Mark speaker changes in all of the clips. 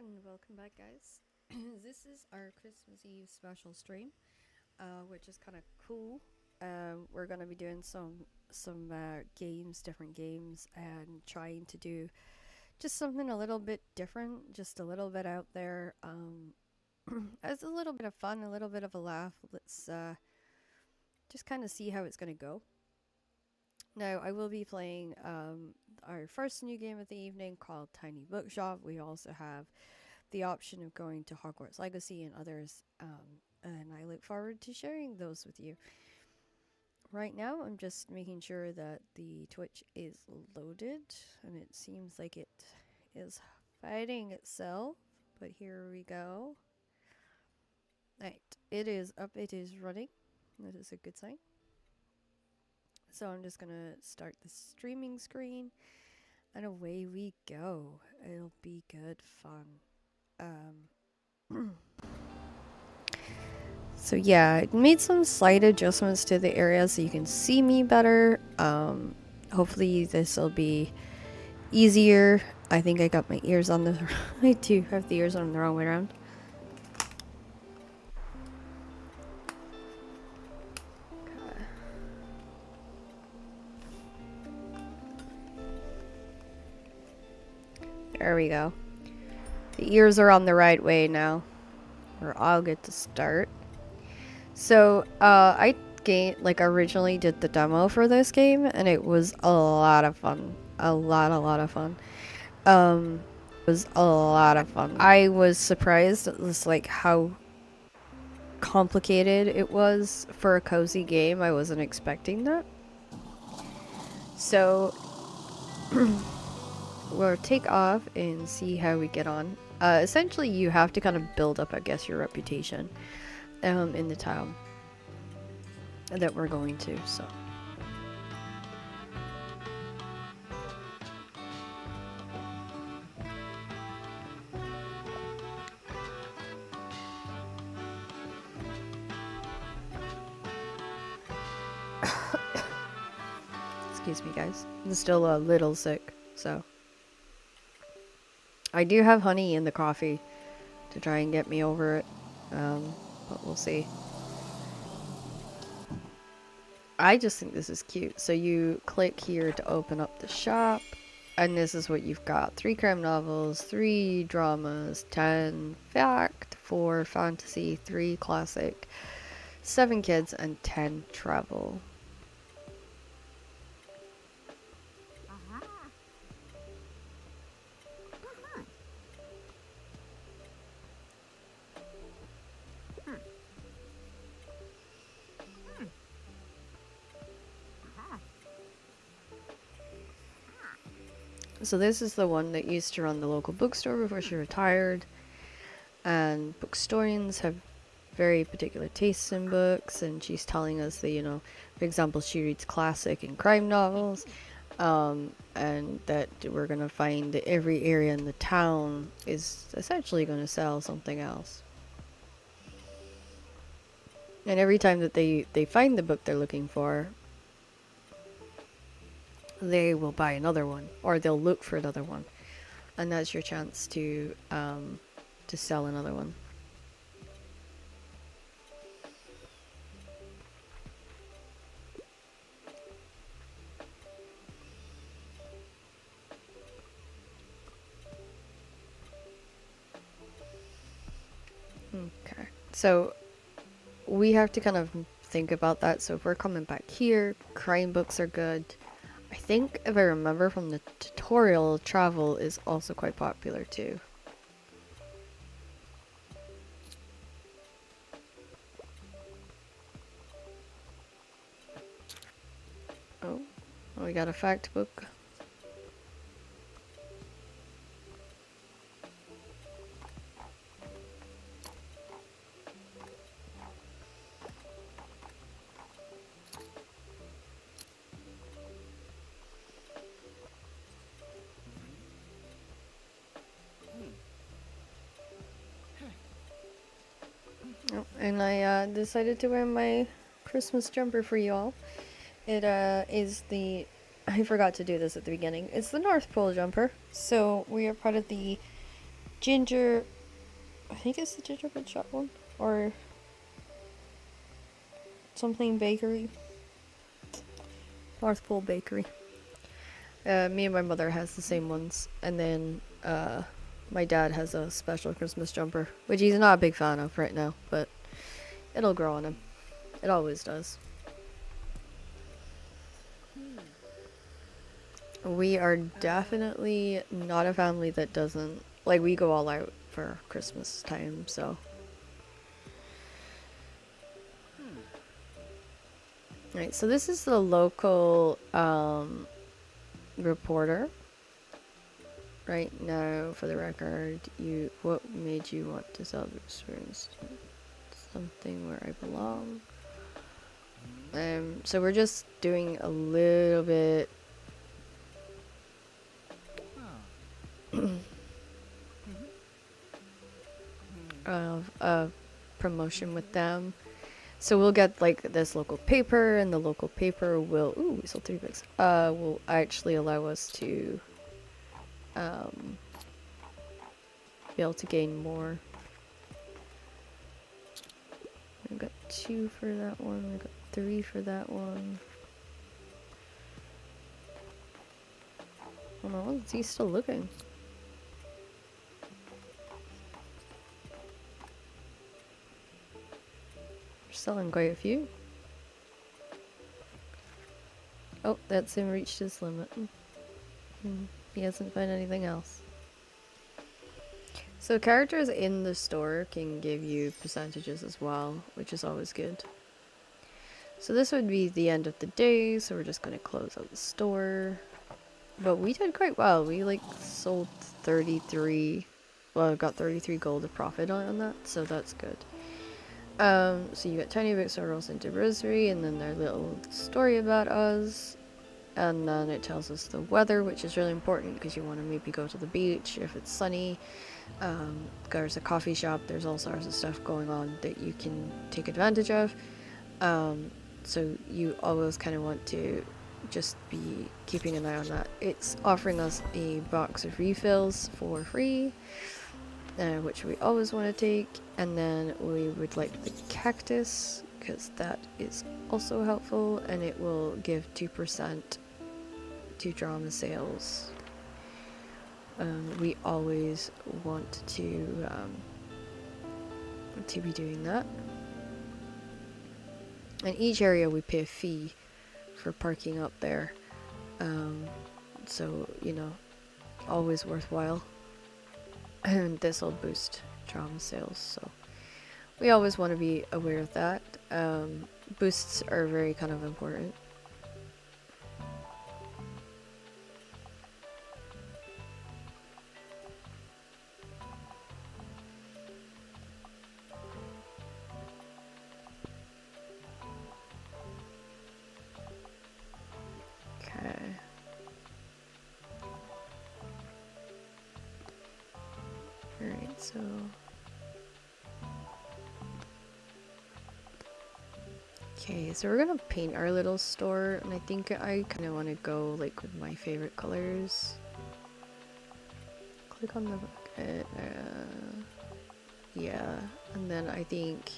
Speaker 1: and welcome back, guys. This is our Christmas Eve special stream, which is kind of cool. We're gonna be doing some games, different games, and trying to do just something a little bit different, just a little bit out there. As a little bit of fun, a little bit of a laugh. Let's just kind of see how it's gonna go. Now, I will be playing our first new game of the evening called Tiny Bookshop. We also have the option of going to Hogwarts Legacy and others, and I look forward to sharing those with you. Right now, I'm just making sure that the Twitch is loaded, and it seems like it is fighting itself, but here we go. Right, it is up, it is running. That is a good sign. So I'm just gonna start the streaming screen, and away we go. It'll be good fun. So yeah, I made some slight adjustments to the area so you can see me better. Hopefully this will be easier. I think I got my ears on the I do have the ears on the wrong way around. There we go. The ears are on the right way now. Or I'll get to start. So, I originally did the demo for this game, and it was a lot of fun. A lot of fun. It was a lot of fun. I was surprised at this, like, how complicated it was for a cozy game. I wasn't expecting that. So, we'll take off and see how we get on. Essentially, you have to kind of build up, I guess, your reputation in the town that we're going to, so. Excuse me, guys. I'm still a little sick, so. I do have honey in the coffee to try and get me over it, but we'll see. I just think this is cute. So you click here to open up the shop, and this is what you've got. 3 crime novels, 3 dramas, 10 fact, 4 fantasy, 3 classic, 7 kids, and 10 travel. So this is the one that used to run the local bookstore before she retired. And bookstorians have very particular tastes in books, and she's telling us that, you know, for example, she reads classic and crime novels, and that we're going to find that every area in the town is essentially going to sell something else. And every time that they find the book they're looking for, they will buy another one, or they'll look for another one, and that's your chance to sell another one. Okay, so we have to kind of think about that. So if we're coming back here, crime books are good. I think if I remember from the tutorial, travel is also quite popular too. Oh, we got a fact book. Oh, and I decided to wear my Christmas jumper for you all. It is the I forgot to do this at the beginning. It's the North Pole jumper. So we are part of the Ginger, I think it's the gingerbread shop one, or something bakery. North Pole Bakery. Me and my mother has the same ones, and then my dad has a special Christmas jumper, which he's not a big fan of right now, but it'll grow on him. It always does. We are definitely not a family that doesn't, like, we go all out for Christmas time, so. Right, so this is the local reporter. Right now, for the record, what made you want to sell the experience? Something where I belong. So we're just doing a little bit of promotion with them. So we'll get like this local paper, and the local paper will we sold 3 books. Will actually allow us to be able to gain more. We got 2 for that one. We got 3 for that one. Oh no, is he still looking? We're selling quite a few. Oh, that's him reached his limit. He hasn't found anything else. So characters in the store can give you percentages as well, which is always good. So this would be the end of the day, so we're just going to close out the store. But we did quite well. We like sold 33, well, got 33 gold of profit on that, so that's good. So you got tiny bookstore rolls into Rosary, and then their little story about us. And then it tells us the weather, which is really important because you want to maybe go to the beach if it's sunny. There's a coffee shop, there's all sorts of stuff going on that you can take advantage of. So you always kind of want to just be keeping an eye on that. It's offering us a box of refills for free, which we always want to take. And then we would like the cactus, because that is also helpful, and it will give 2% to drama sales. We always want to be doing that. And each area we pay a fee for parking up there, so you know, always worthwhile. And this will boost drama sales, so we always want to be aware of that. Boosts are very kind of important. Alright, so okay, so we're gonna paint our little store, and I think I kind of want to go like with my favorite colors. Click on the bucket, yeah, and then I think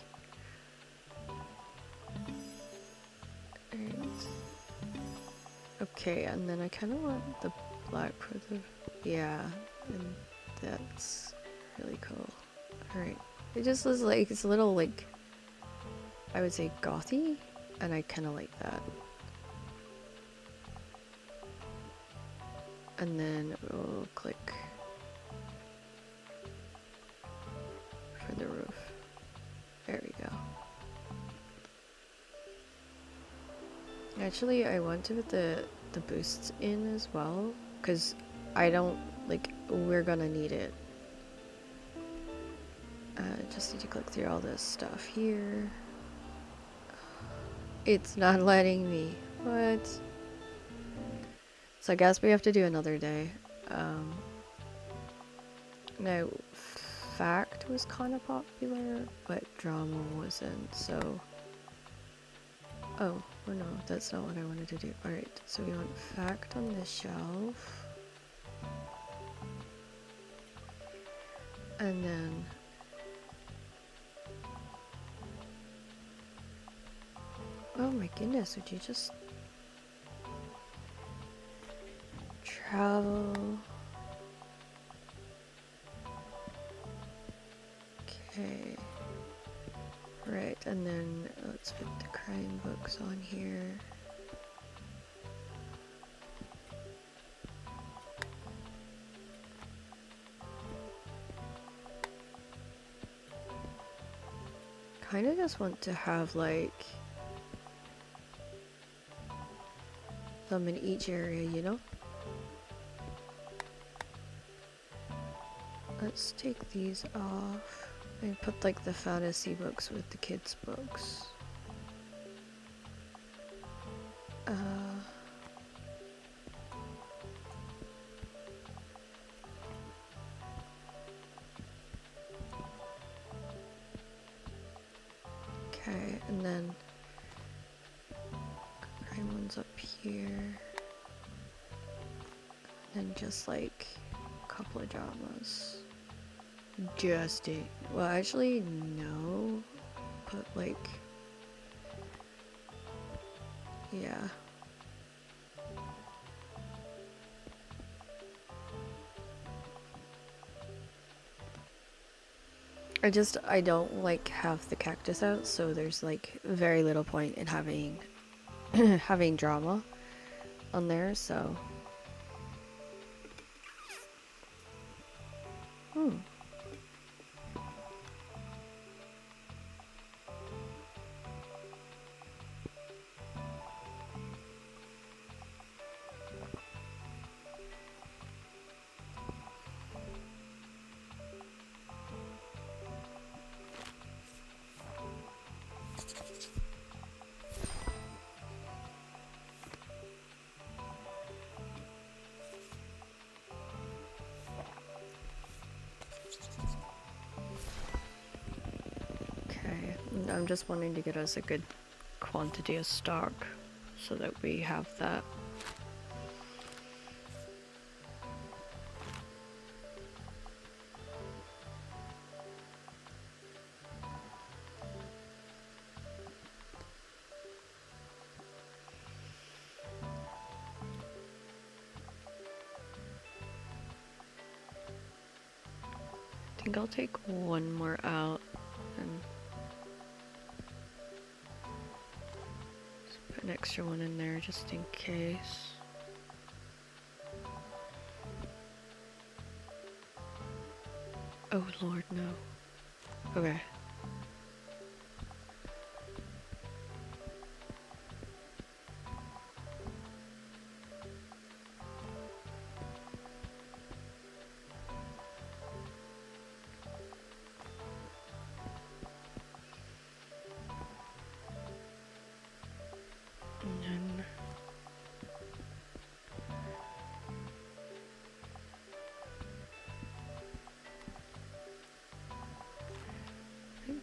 Speaker 1: okay, and then I kind of want the black for the and that's really cool. Alright, it just looks like it's a little like, I would say gothy, and I kind of like that. And then we'll click for the roof. There we go. Actually, I want to put the boosts in as well, because I don't, like, we're gonna need it. Just need to click through all this stuff here. It's not letting me. What? So I guess we have to do another day. Now, fact was kind of popular, but drama wasn't, so... Oh, well, no, that's not what I wanted to do. Alright, so we want fact on this shelf. And then oh my goodness, would you just travel? Okay. Right, and then let's put the crime books on here. Kind of just want to have like them in each area, you know? Let's take these off and put like the fantasy books with the kids' books. Okay, and then crime one's up here. And just like a couple of dramas. Just it. Well, actually, no. But like, yeah. I don't like have the cactus out, so there's like very little point in having having drama on there, so. I'm just wanting to get us a good quantity of stock so that we have that. I think I'll take one more out and put an extra one in there just in case. Oh Lord, no. Okay.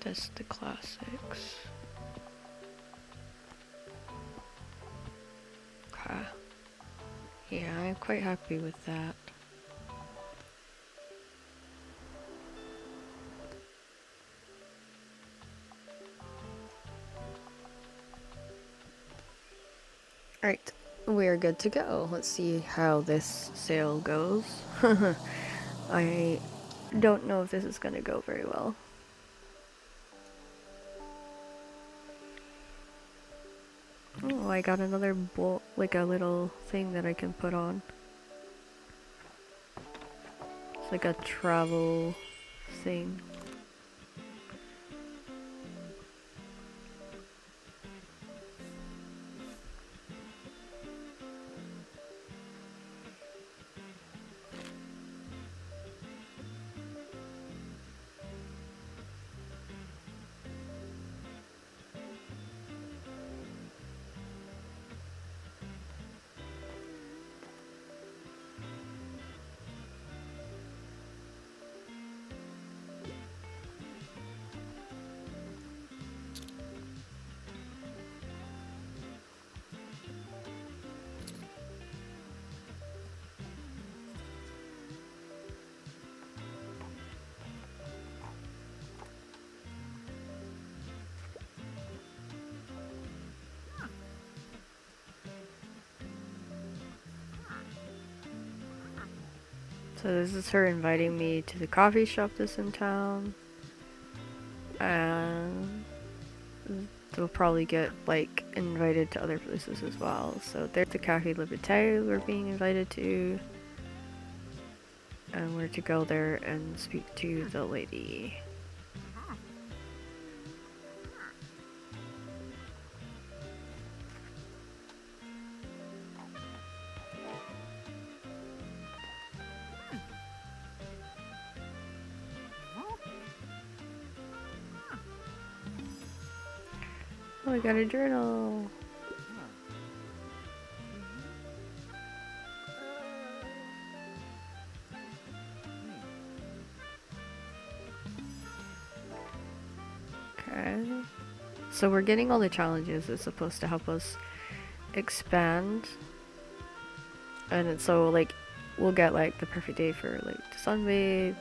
Speaker 1: That's the classics. Okay. Yeah, I'm quite happy with that. Alright, we're good to go. Let's see how this sale goes. I don't know if this is gonna go very well. Oh, I got another bolt, like a little thing that I can put on. It's like a travel thing. So this is her inviting me to the coffee shop that's in town. And they'll probably get like invited to other places as well. So there's the Cafe Liberté we're being invited to. And we're to go there and speak to the lady. Oh, I got a journal. Okay. So we're getting all the challenges that's supposed to help us expand. And it's so like we'll get like the perfect day for like to sunbathe,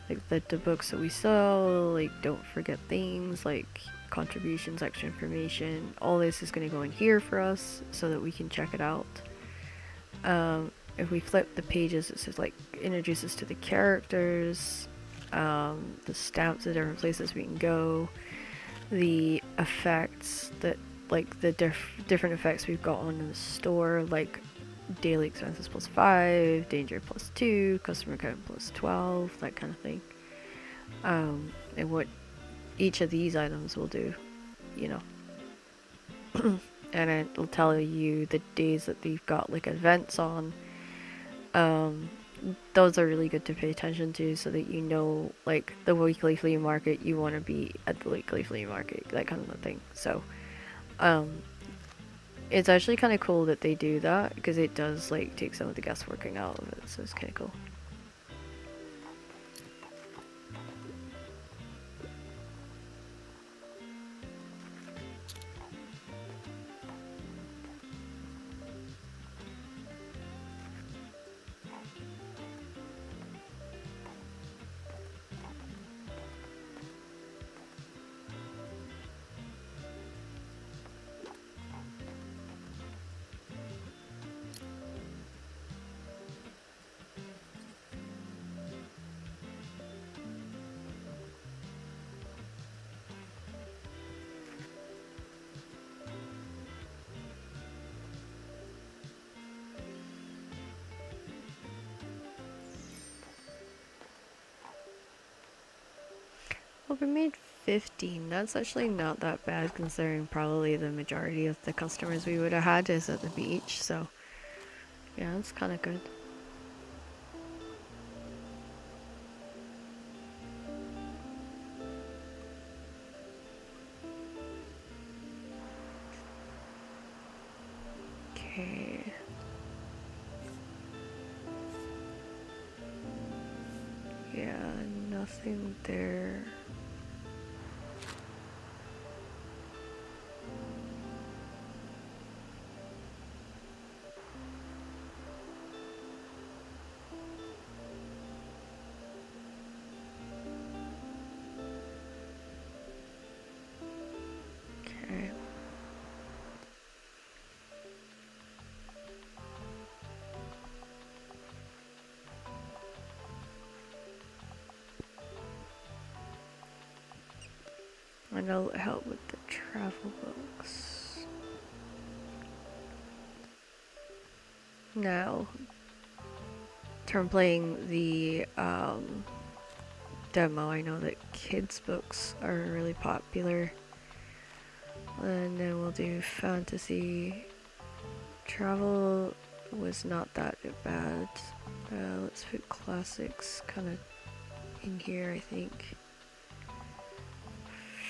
Speaker 1: like the books that we sell, like don't forget things like contributions, extra information. All this is going to go in here for us so that we can check it out. If we flip the pages, it says like introduces to the characters, the stamps, the different places we can go, the effects that like the different effects we've got on in the store, like daily expenses +5, danger +2, customer count +12, that kind of thing. And what each of these items will do, you know. And it'll tell you the days that they've got like events on. Those are really good to pay attention to so that you know like the weekly flea market, you want to be at the weekly flea market, that kind of thing. So it's actually kind of cool that they do that because it does like take some of the guessworking out of it, so it's kind of cool. Well, we made 15. That's actually not that bad considering probably the majority of the customers we would have had is at the beach. So, yeah, that's kind of good. Okay. Yeah, nothing there. Okay. And I'll help with the travel books. Now, from playing the demo, I know that kids' books are really popular. And then we'll do fantasy. Travel was not that bad. Let's put classics kind of in here, I think.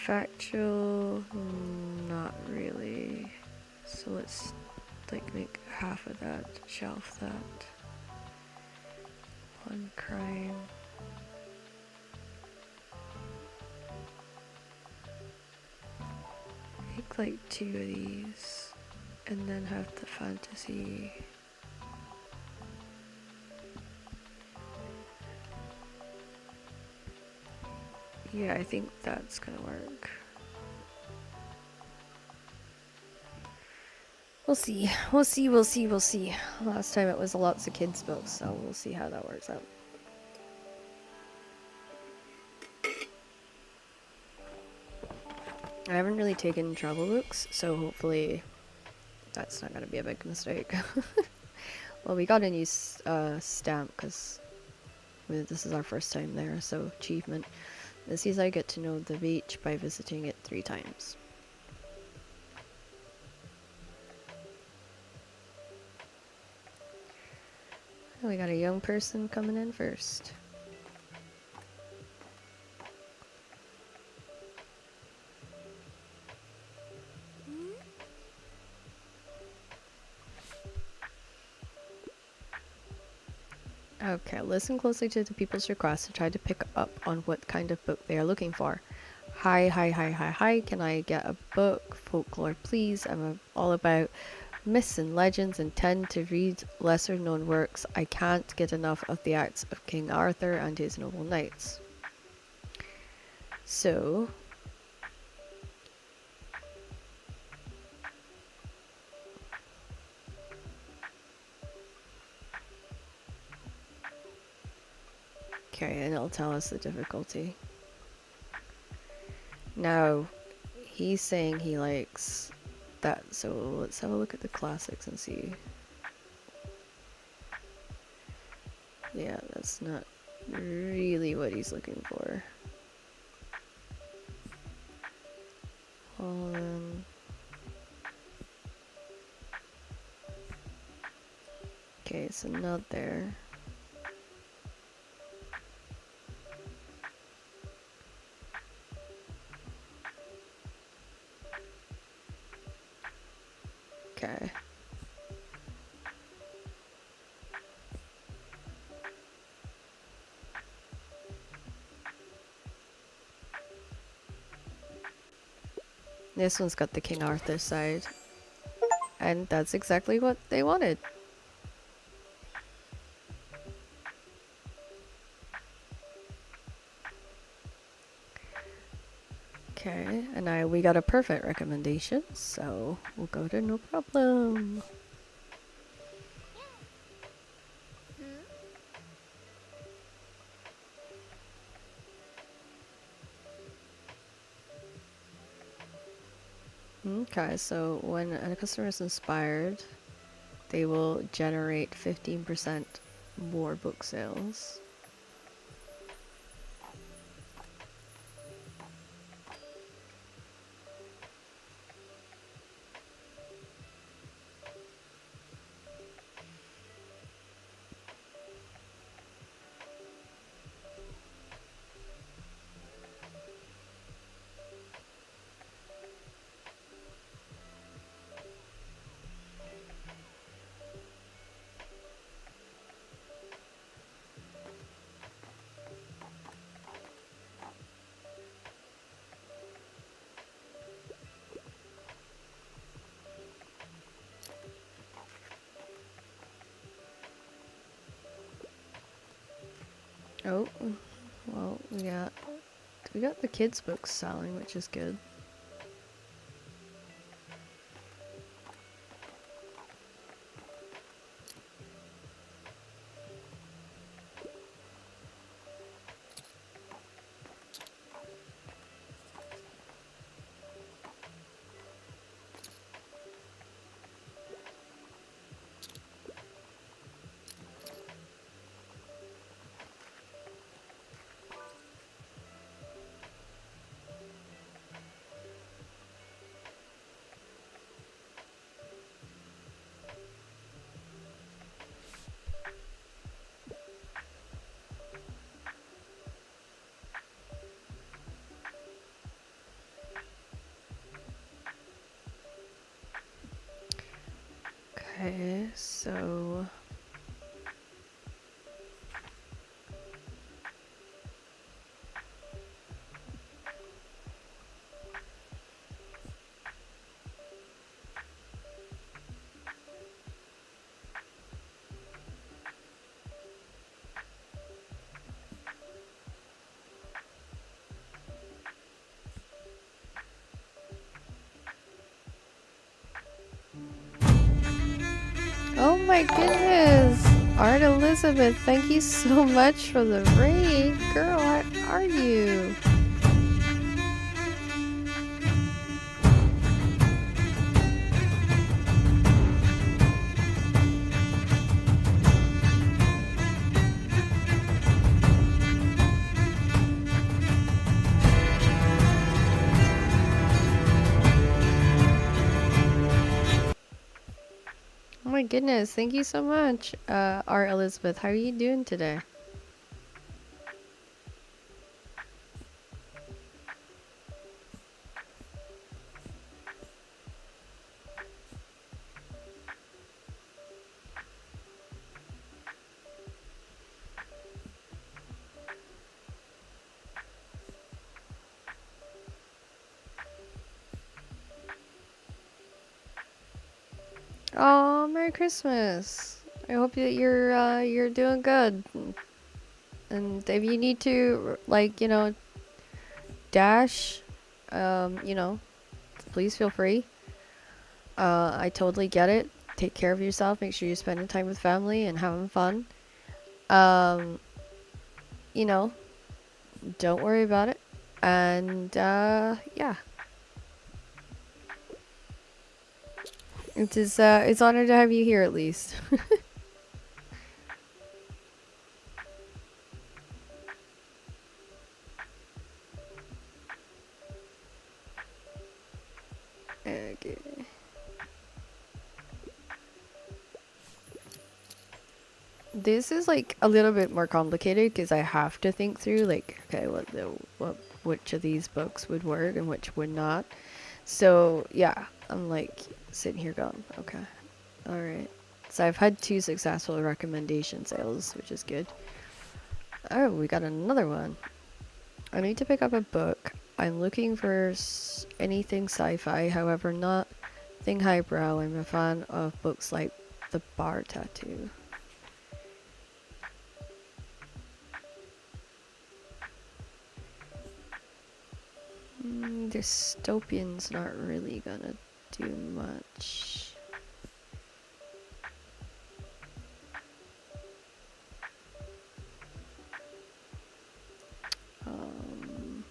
Speaker 1: Factual, not really. So let's like make half of that, shelf that. One crime. Make like 2 of these, and then have the fantasy. Yeah, I think that's gonna work. We'll see. We'll see. We'll see. We'll see. Last time it was lots of kids' books, so we'll see how that works out. I haven't really taken travel books, so hopefully that's not going to be a big mistake. Well, we got a new stamp because this is our first time there, so achievement. This is I get to know the beach by visiting it 3 times. We got a young person coming in first. Okay, listen closely to the people's requests to try to pick up on what kind of book they are looking for. Hi, hi, hi, hi, hi, can I get a book? Folklore, please. I'm all about myths and legends and tend to read lesser known works. I can't get enough of the acts of King Arthur and his noble knights. So, okay, and it'll tell us the difficulty. Now, he's saying he likes that, so let's have a look at the classics and see. Yeah, that's not really what he's looking for. Okay, so not there. Okay. This one's got the King Arthur side. And that's exactly what they wanted. Okay, and now we got a perfect recommendation, so we'll go to no problem. Okay, so when a customer is inspired, they will generate 15% more book sales. Oh, well, we got the kids' books selling, which is good. Okay, so my goodness. Art Elizabeth, thank you so much for the raid. Girl, how are you? Oh my goodness, thank you so much, Art Elizabeth. How are you doing today? Oh, Merry Christmas. I hope that you're doing good. And if you need to like, dash, you know, please feel free. I totally get it. Take care of yourself. Make sure you're spending time with family and having fun. Um, you know, don't worry about it. And yeah, it's honored to have you here at least. Okay. This is like a little bit more complicated because I have to think through like, okay, what which of these books would work and which would not. So yeah, I'm like sitting here going, okay, all right. So I've had 2 successful recommendation sales, which is good. Oh, we got another one. I need to pick up a book. I'm looking for anything sci-fi, however, not thing highbrow. I'm a fan of books like The Bar Tattoo. Dystopian's not really gonna do much. Um,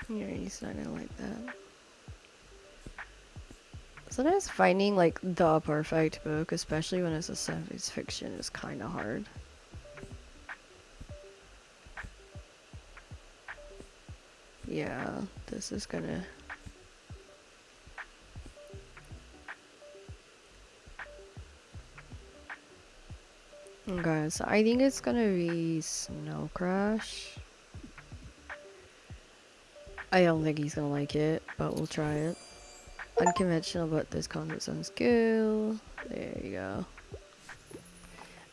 Speaker 1: yeah, he's not gonna like that. Sometimes finding like the perfect book, especially when it's a science fiction, is kind of hard. Yeah, this is gonna. Okay, so I think it's gonna be Snow Crash. I don't think he's gonna like it, but we'll try it. Unconventional, but this concept sounds cool. There you go.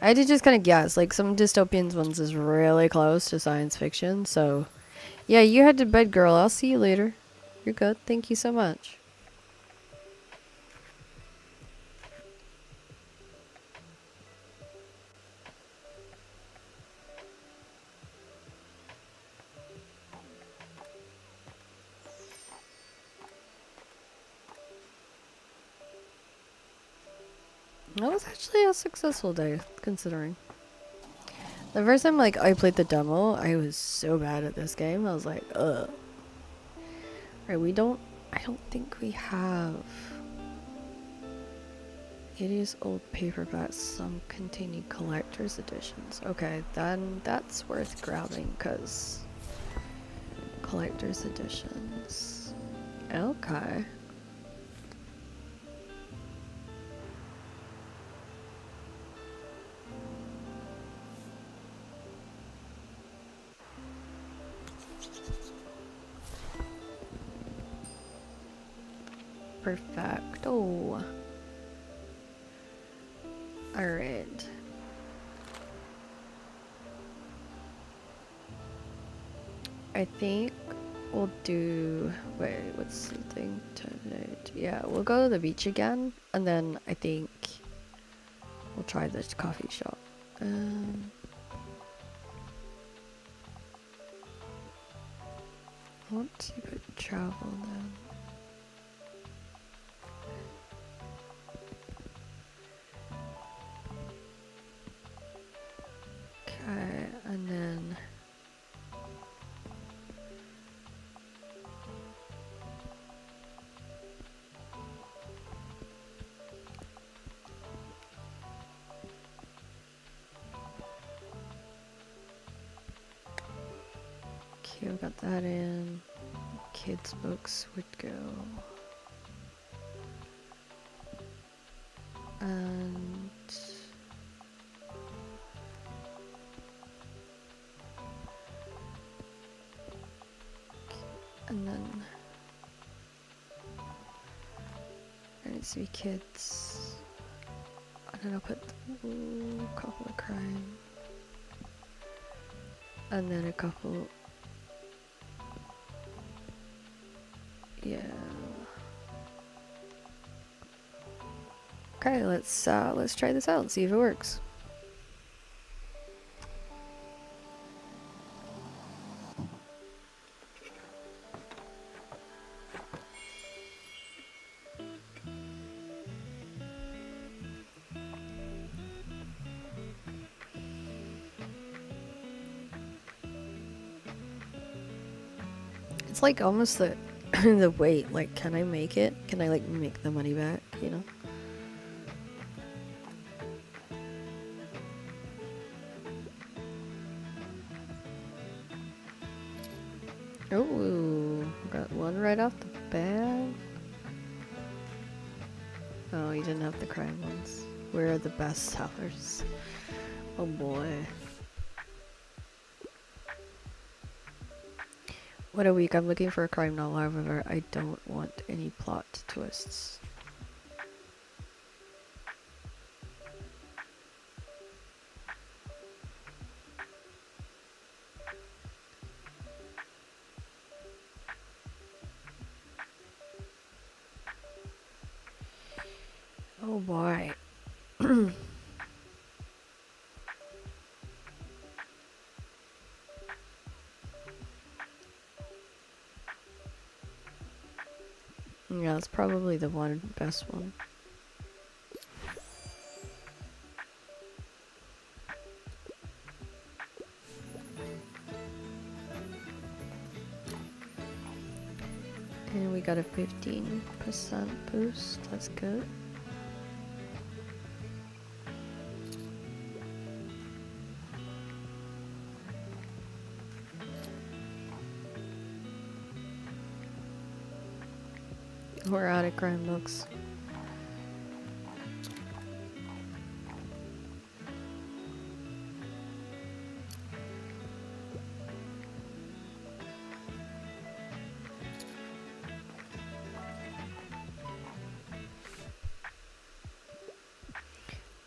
Speaker 1: I had to just kind of guess. Like, some dystopian ones is really close to science fiction, so... Yeah, you head to bed, girl. I'll see you later. You're good. Thank you so much. That was actually a successful day, considering. The first time, like, I played the demo, I was so bad at this game. I was like, ugh. Right, we don't... I don't think we have... It is old paperbacks, some containing collector's editions. Okay, then that's worth grabbing, because... Collector's editions. Okay. Perfecto. Alright. I think we'll do. Wait, what's the thing tonight? Yeah, we'll go to the beach again, and then I think we'll try this coffee shop. I want to put travel then. Okay, and then okay, we got that in. Kids books would go. And then there needs to be kids. And then I'll put a couple of crime. And then a couple. Yeah. Okay, let's try this out and see if it works. It's like almost the the weight. Like, can I make it? Can I like make the money back? You know. Oh, got one right off the bat. Oh, you didn't have the crime ones. Where are the best sellers? Oh boy. What a week. I'm looking for a crime novel, however, I don't want any plot twists. Oh boy. Yeah, that's probably the best one. And we got a 15% boost. That's good. We're out of crime books.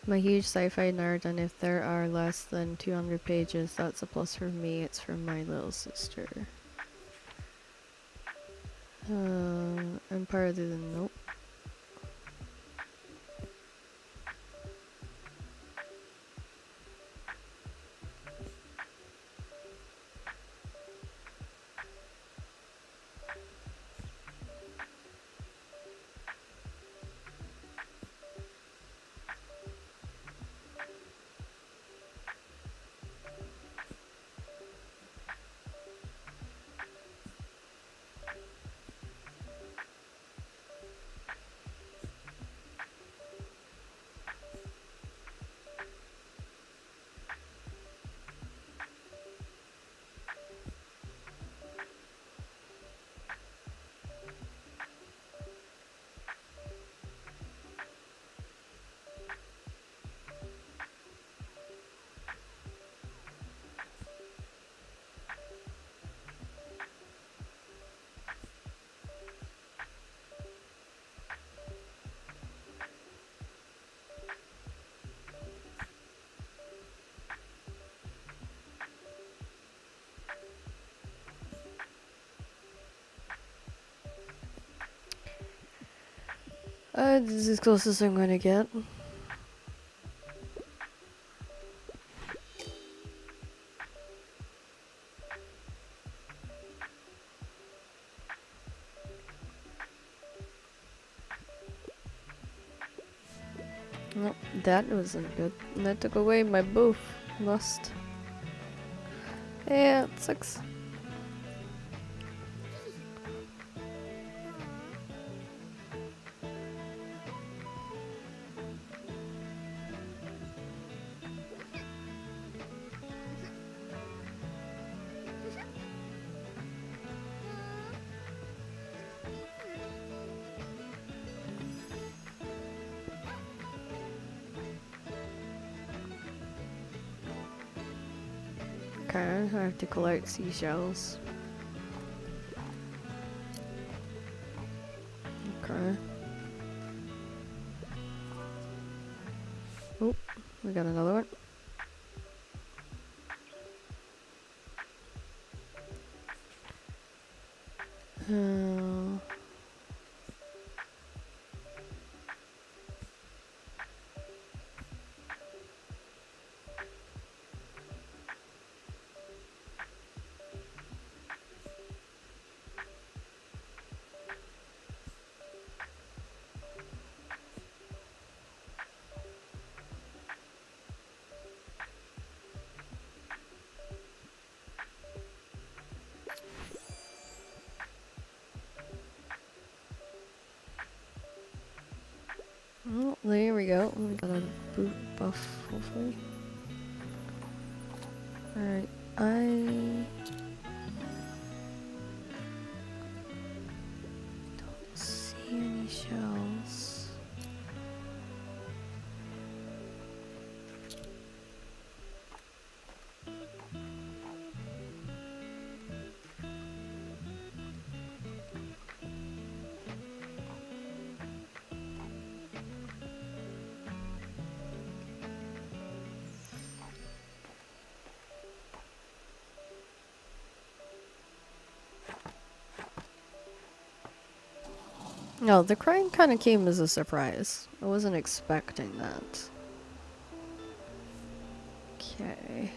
Speaker 1: I'm a huge sci-fi nerd, and if there are less than 200 pages, that's a plus for me. It's from my little sister. Empire of the... Nope. This is as close as I'm gonna get. Nope, that wasn't good. And that took away my boof. Must. Yeah, it sucks. Okay, I have to collect seashells. Okay. Oh, we got another one. Uh, oh, there we go. We got a boot buff, hopefully. Alright, I don't see any shells. No, the crime kind of came as a surprise. I wasn't expecting that. Okay.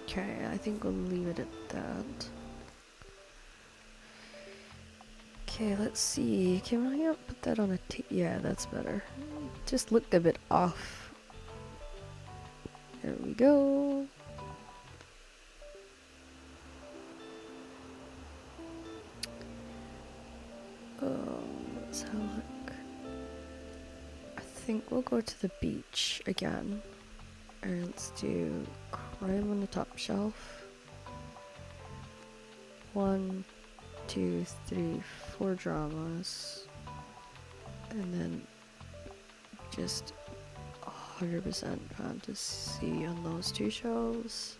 Speaker 1: Okay, I think we'll leave it at that. Okay, let's see. Can I put that on a yeah, that's better. Just looked a bit off. There we go. Let's have a look. I think we'll go to the beach again. And let's do crime on the top shelf. 1, 2, 3, 4 dramas. And then just 100% fantasy on those 2 shelves.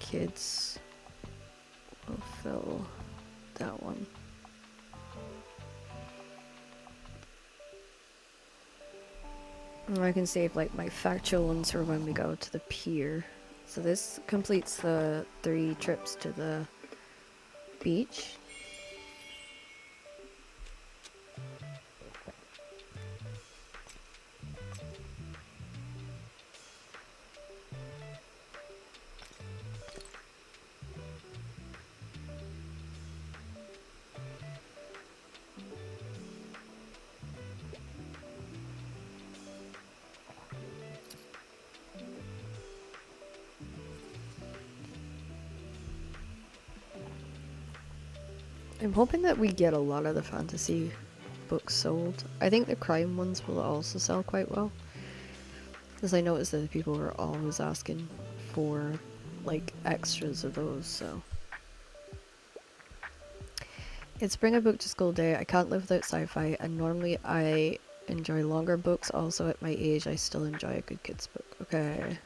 Speaker 1: Kids will fill that one. And I can save like my factual ones for when we go to the pier. So this completes the 3 trips to the beach. I'm hoping that we get a lot of the fantasy books sold. I think the crime ones will also sell quite well. Because I noticed that people were always asking for like extras of those, so. It's Bring a Book to School Day. I can't live without sci-fi, and normally I enjoy longer books. Also at my age, I still enjoy a good kids book. Okay.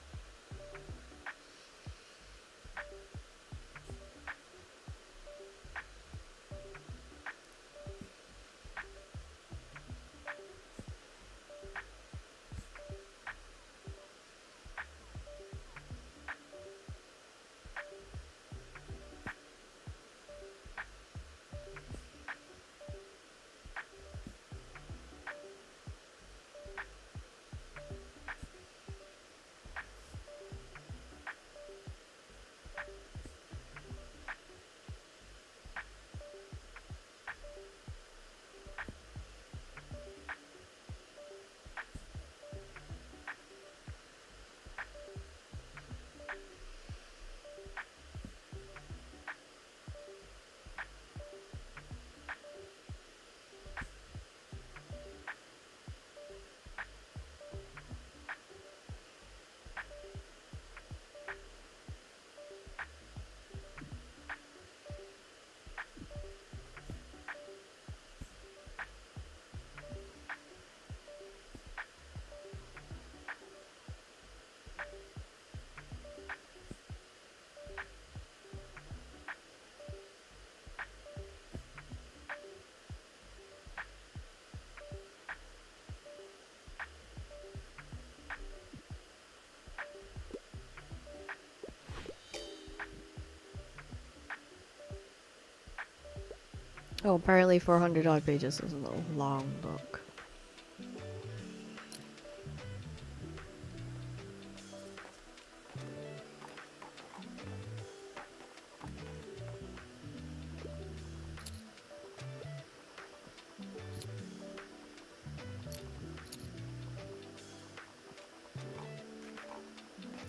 Speaker 1: Oh, apparently 400 odd pages is a long book.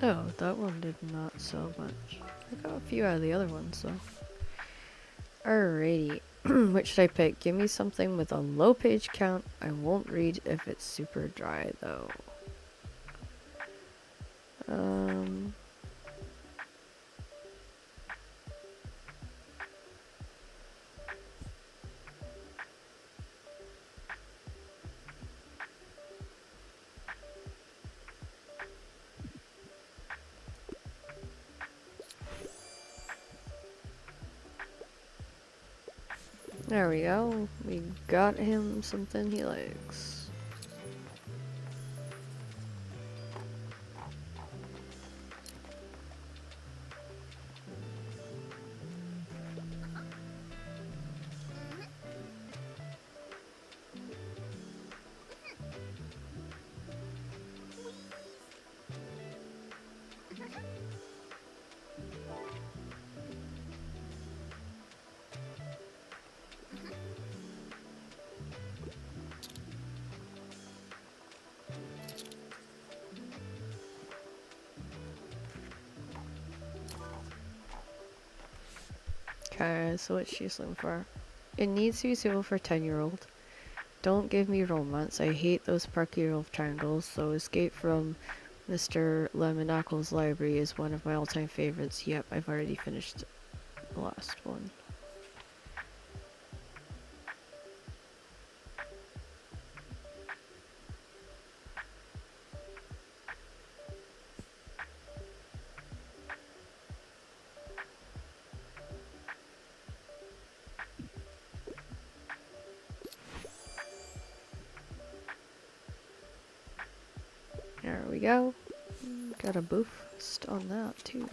Speaker 1: Oh, that one did not so much. I got a few out of the other ones, so. Alrighty. Which should I pick? Give me something with a low page count. I won't read if it's super dry, though. Um... There we go. We got him something he likes. Okay, so what's she looking for? It needs to be suitable for 10-year-old. Don't give me romance. I hate those perky love triangles, so Escape from Mr. Lemonacle's Library is one of my all-time favorites. Yep, I've already finished the last one. There we go. Got a boost on that too.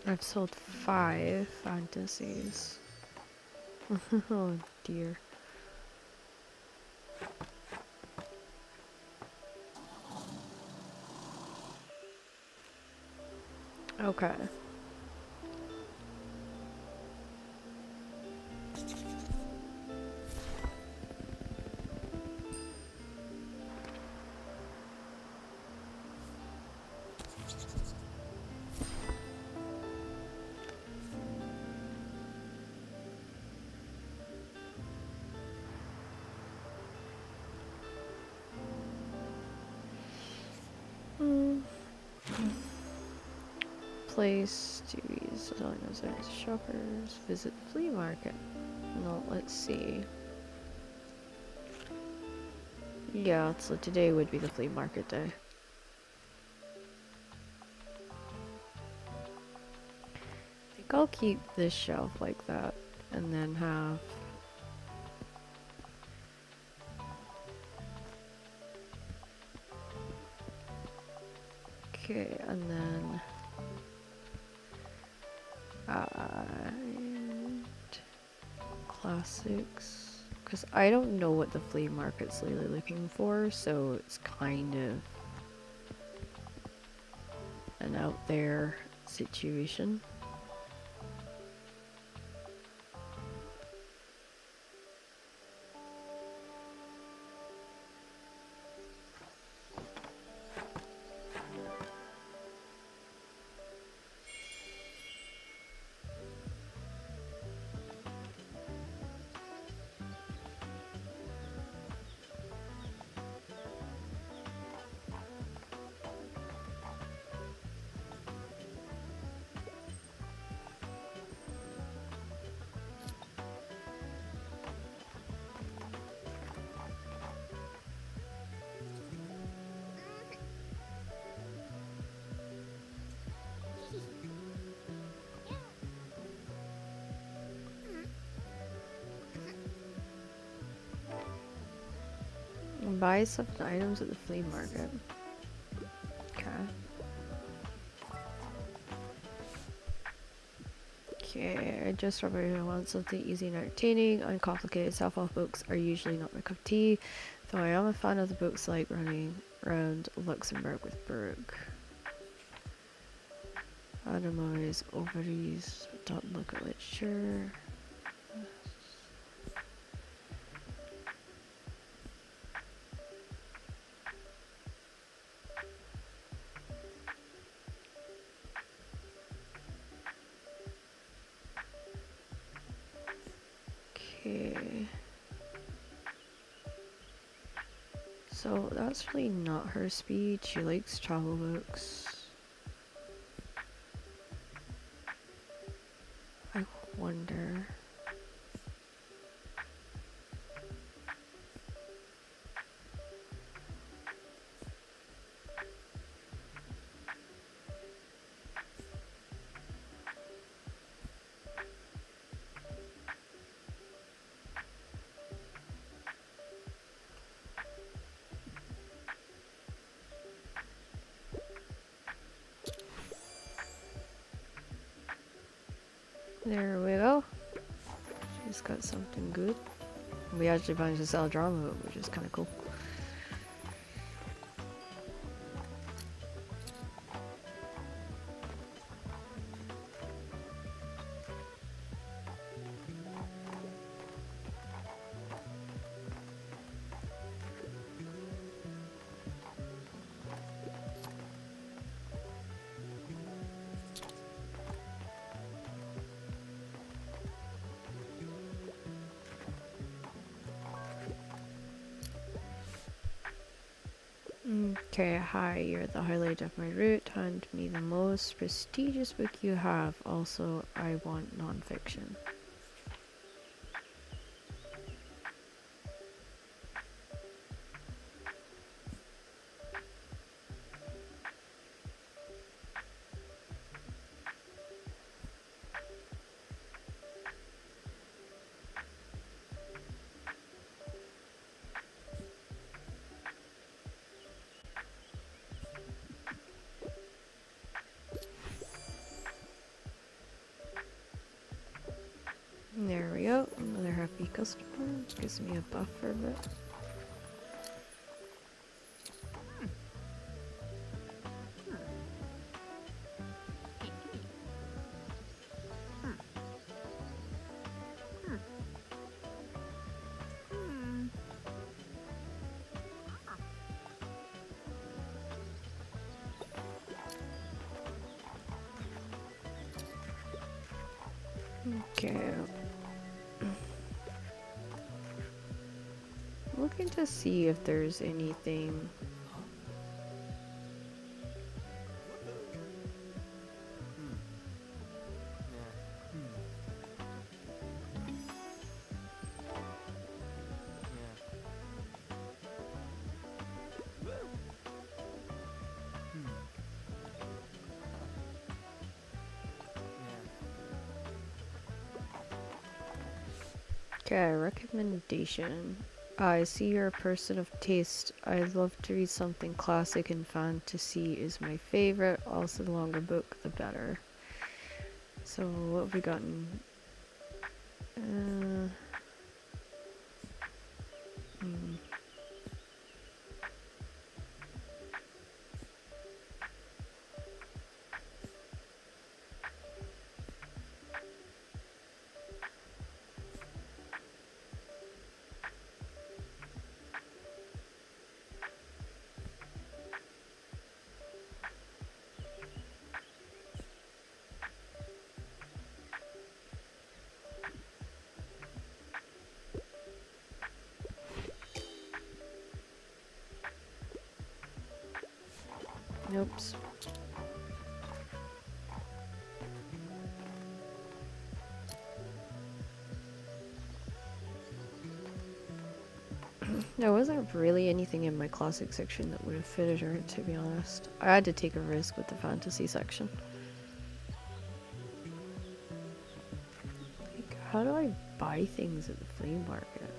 Speaker 1: I've sold 5 fantasies. Oh dear. Okay. place to be selling those items to shoppers. Visit the flea market. No, let's see. Yeah, so today would be the flea market day. I think I'll keep this shelf like that and then have okay, and then classics, because I don't know what the flea market's really looking for, so it's kind of an out there situation. Buy some items at the flea market. Okay, I just remembered I want something easy and entertaining. Uncomplicated self-help books are usually not my cup of tea, though I am a fan of the books like Running Around Luxembourg with Brooke. Animize ovaries, don't look at literature. Okay. So that's really not her speed. She likes travel books. I wonder. There we go. She's got something good. We actually managed to sell a drama book, which is kind of cool. Okay, hi, you're the highlight of my route. Hand me the most prestigious book you have. Also, I want non-fiction. There we go, another happy customer. Gives me a buff for a bit. Okay. Looking to see if there's anything. Okay, recommendation. I see you're a person of taste. I'd love to read something classic, and fantasy is my favorite. Also, the longer book, the better. So, what have we gotten? Uh, hmm. Oops. There wasn't really anything in my classic section that would have fitted her, to be honest. I had to take a risk with the fantasy section. Like, how do I buy things at the flea market?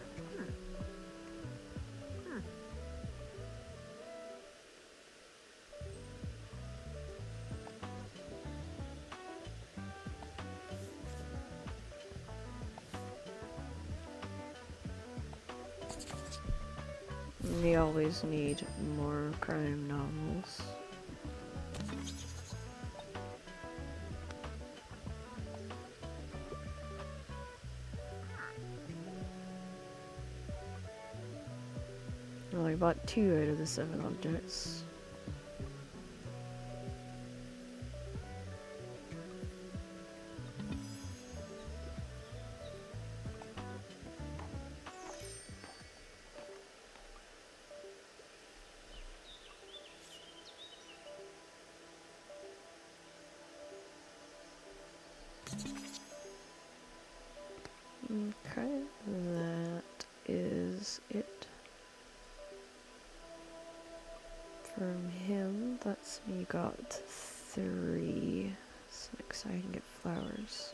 Speaker 1: We always need more crime novels. Well, I bought 2 out of the 7 objects. Okay, that is it. From him, that's me got 3. So next I can get flowers.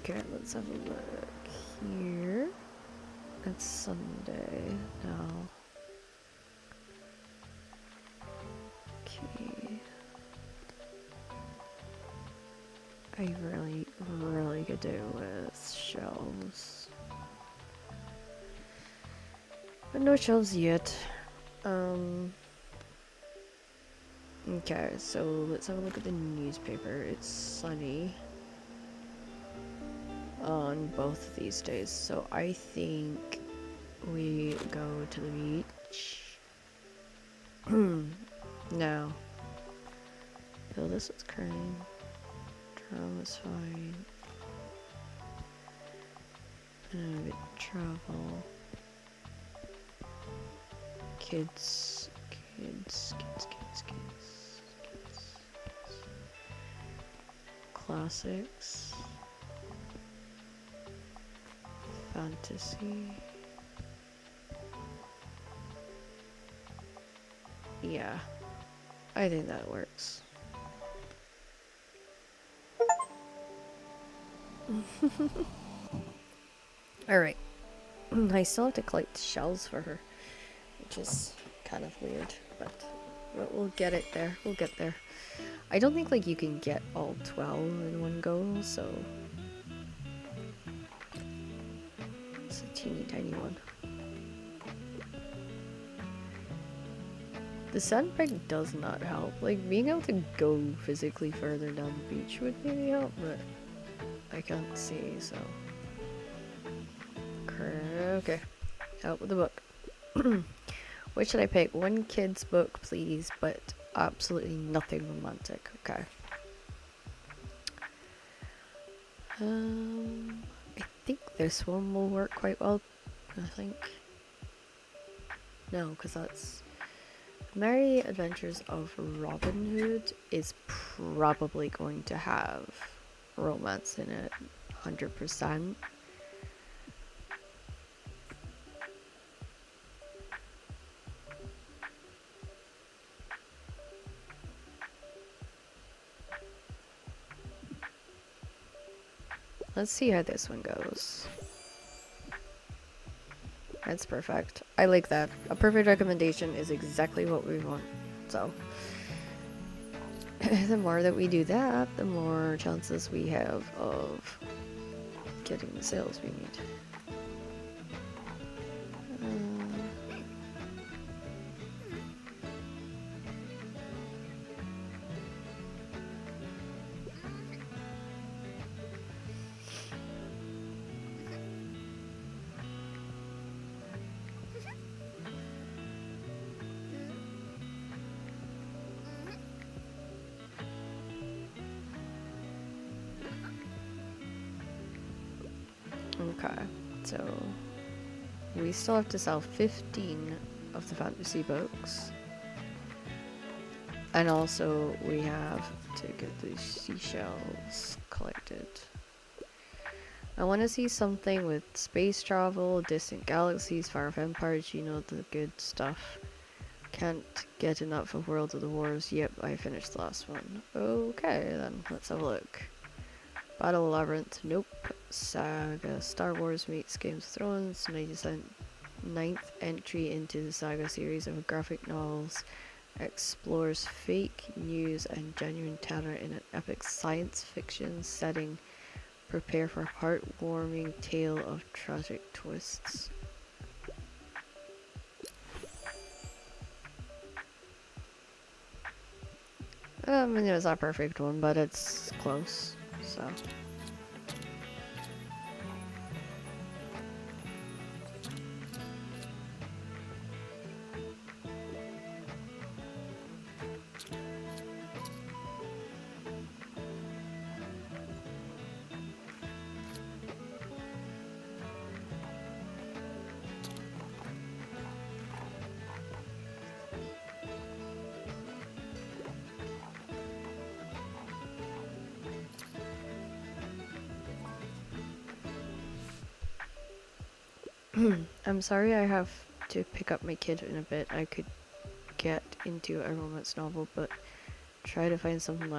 Speaker 1: Okay, let's have a look here. It's Sunday now. Okay. I really could do with shelves. But no shelves yet. Okay, so let's have a look at the newspaper. It's sunny on both of these days, so I think we go to the beach. No. Fill this with crime. Drama's fine. And a bit travel. Kids. Classics. Fantasy. Yeah. I think that works. Alright. I still have to collect shells for her, which is kind of weird, but we'll get it there. We'll get there. I don't think like you can get all 12 in one go, so it's a teeny tiny one. The sandbag does not help. Like, being able to go physically further down the beach would maybe help, but I can't see, so. Okay. Out with the book. What should I pick? One kid's book, please, but absolutely nothing romantic. Okay. I think this one will work quite well. I think. No, because that's Merry Adventures of Robin Hood is probably going to have romance in it, 100%. Let's see how this one goes. That's perfect. I like that. A perfect recommendation is exactly what we want. So, the more that we do that, the more chances we have of getting the sales we need. Okay, so we still have to sell 15 of the fantasy books. And also, we have to get the seashells collected. I want to see something with space travel, distant galaxies, Fire of Empires, you know, the good stuff. Can't get enough of World of the Wars. Yep, I finished the last one. Okay, then, let's have a look. Battle Labyrinth, nope. Saga, Star Wars meets Game of Thrones, 99th entry into the Saga series of graphic novels. Explores fake news and genuine terror in an epic science fiction setting. Prepare for a heartwarming tale of tragic twists. I mean, it was not a perfect one, but it's close, so. I'm sorry I have to pick up my kid in a bit. I could get into a romance novel, but try to find something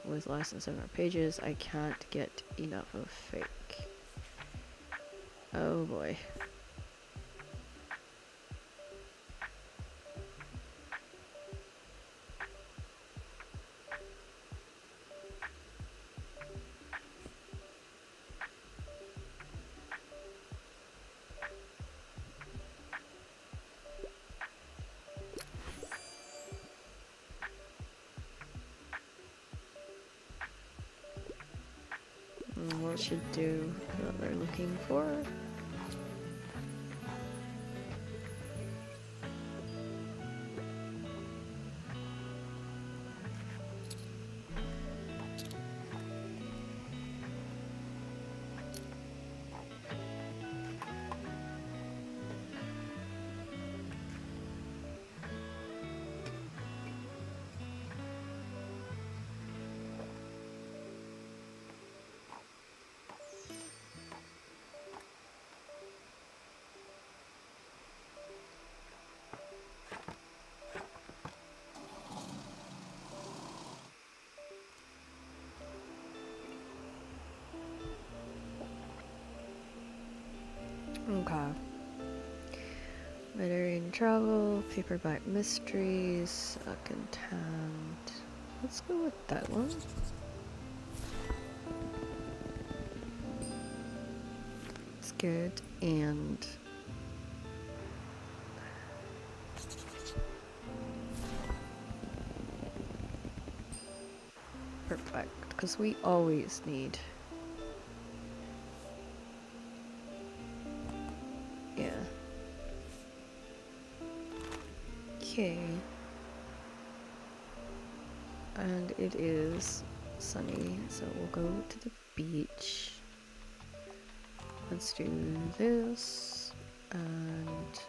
Speaker 1: with less than 700 pages. I can't get enough of fake. Oh boy. What should do what they're looking for? Okay. Veteran Travel, Paperback Mysteries, Second Hand. Let's go with that one. It's good. And perfect, because we always need. Yeah. Okay. And it is sunny, so we'll go to the beach. Let's do this. And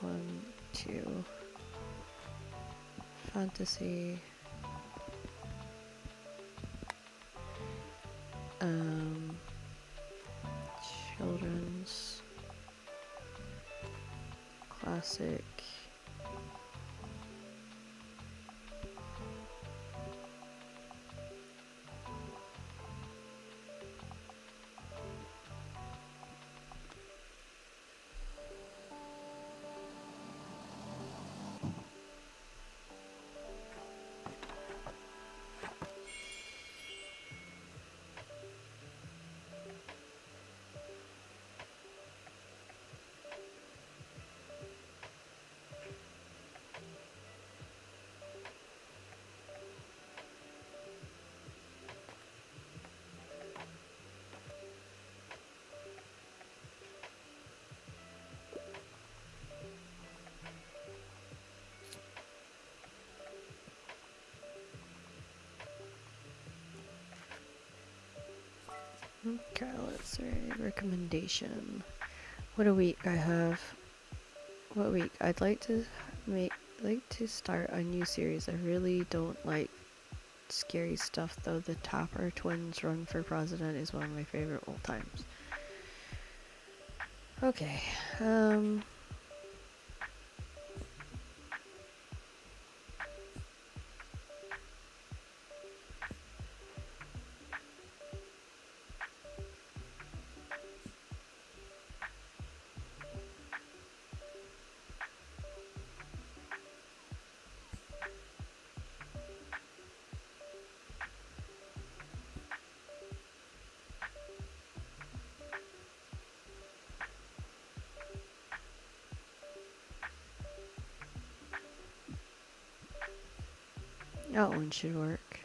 Speaker 1: 1, 2. Fantasy. Children's. Classic. Okay, let's see. Recommendation. What a week I have. What week? I'd like to start a new series. I really don't like scary stuff though. The Tapper Twins Run for President is one of my favorite old times. Okay. That one should work.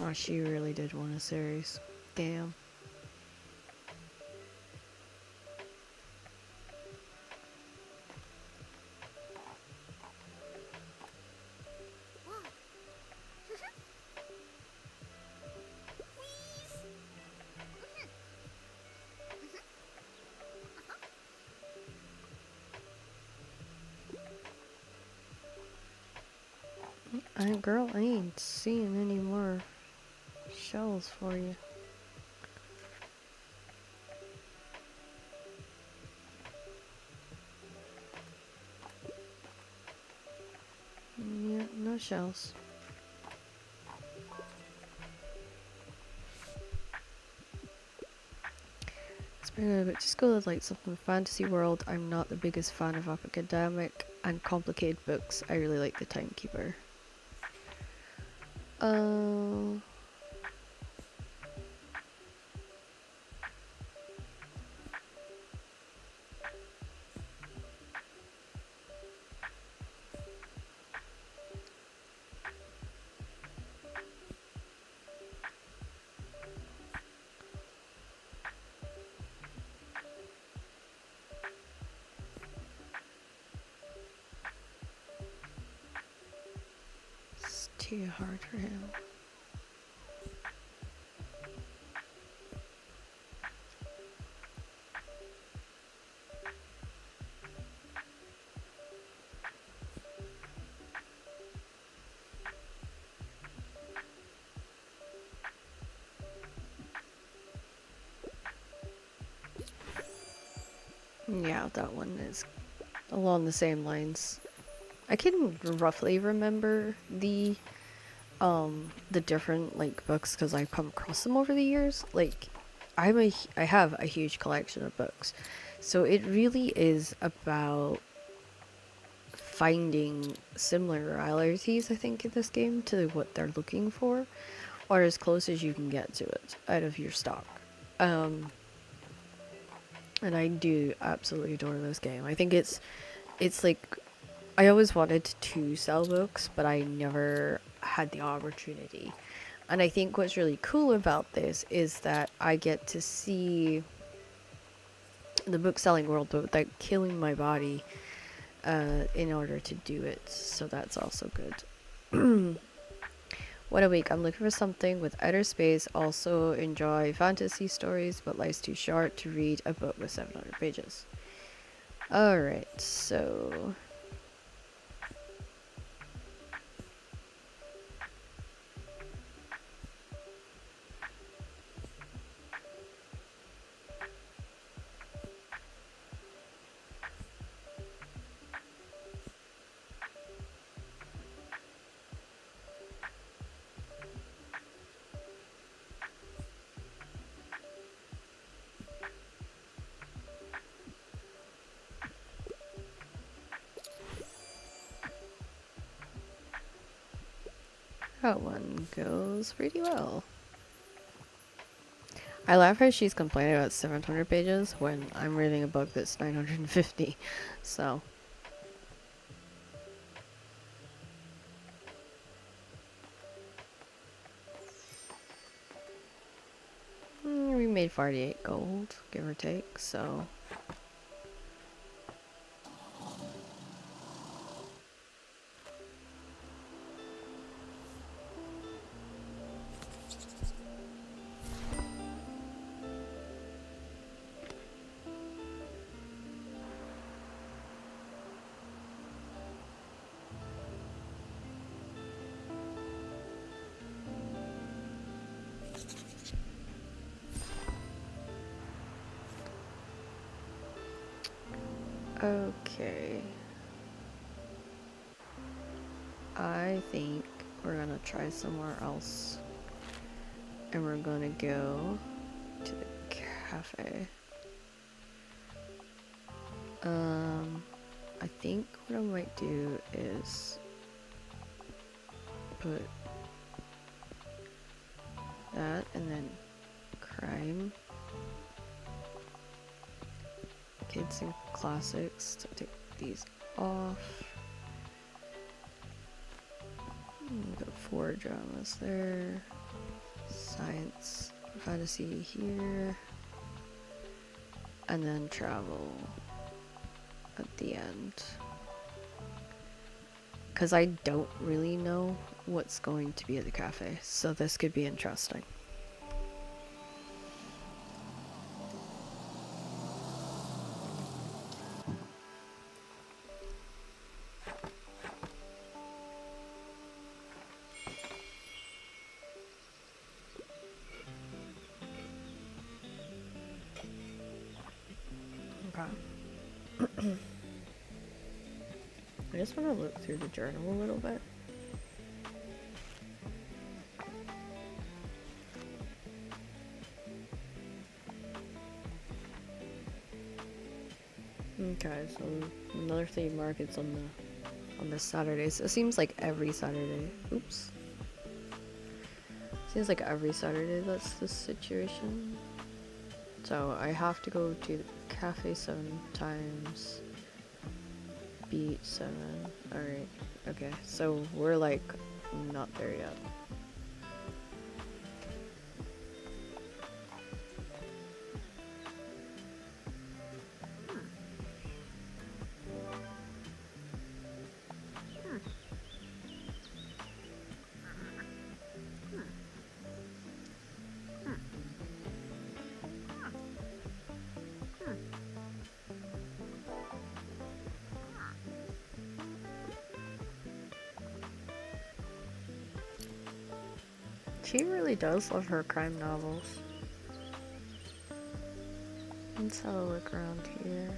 Speaker 1: Oh, she really did want a series. Damn. Girl, I ain't seeing any more shells for you. Yeah, no shells. Let's bring it a bit. Just go to like something fantasy world. I'm not the biggest fan of academic and complicated books. I really like the Timekeeper. It's too hard for him. Yeah, that one is along the same lines. I can roughly remember the different like books because I've come across them over the years. Like I have a huge collection of books. So it really is about finding similarities, I think, in this game to what they're looking for, or as close as you can get to it out of your stock. And I do absolutely adore this game. I think it's like I always wanted to sell books, but I never had the opportunity. And I think what's really cool about this is that I get to see the book selling world, but without killing my body in order to do it. So that's also good. What a week. I'm looking for something with outer space. Also enjoy fantasy stories, but life's too short to read a book with 700 pages. Alright, so that one goes pretty well. I love how she's complaining about 700 pages when I'm reading a book that's 950. So we made 48 gold, give or take, so Okay. I think we're gonna try somewhere else. And we're gonna go to the cafe. I think what I might do is put that and then crime. Kids and classics. To take these off. Got 4 dramas there. Science, fantasy here. And then travel at the end. Because I don't really know what's going to be at the cafe, so this could be interesting. Okay. I just want to look through the journal a little bit. Okay, so another flea market's on the Saturdays. It seems like every Saturday. Oops. Seems like every Saturday that's the situation. So I have to go to the cafe 7 times. Beat 7. Alright. Okay, so we're like not there yet. She really does love her crime novels. Let's have a look around here.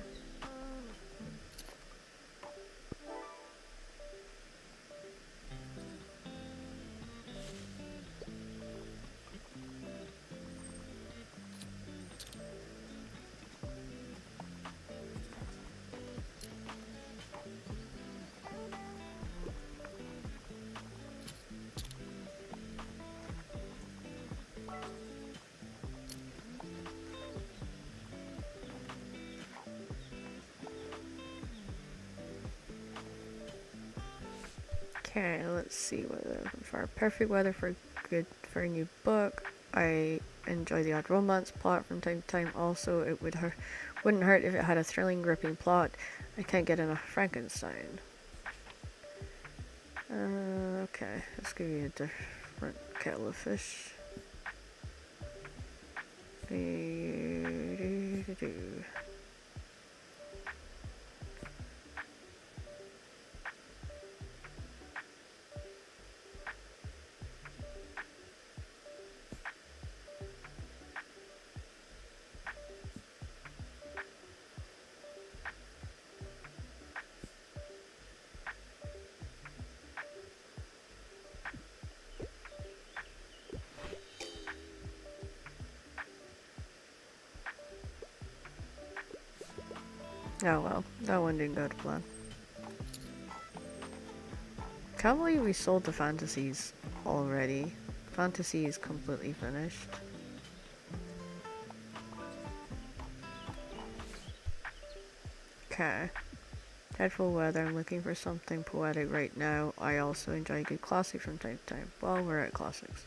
Speaker 1: Okay, let's see what we're looking for. Perfect weather for a new book. I enjoy the odd romance plot from time to time. Also, it wouldn't hurt if it had a thrilling, gripping plot. I can't get enough Frankenstein. Okay, let's give you a different kettle of fish. Oh well, that one didn't go to plan. Can't believe we sold the fantasies already. Fantasy is completely finished. Okay. Dreadful weather, I'm looking for something poetic right now. I also enjoy good classics from time to time. Well, we're at classics.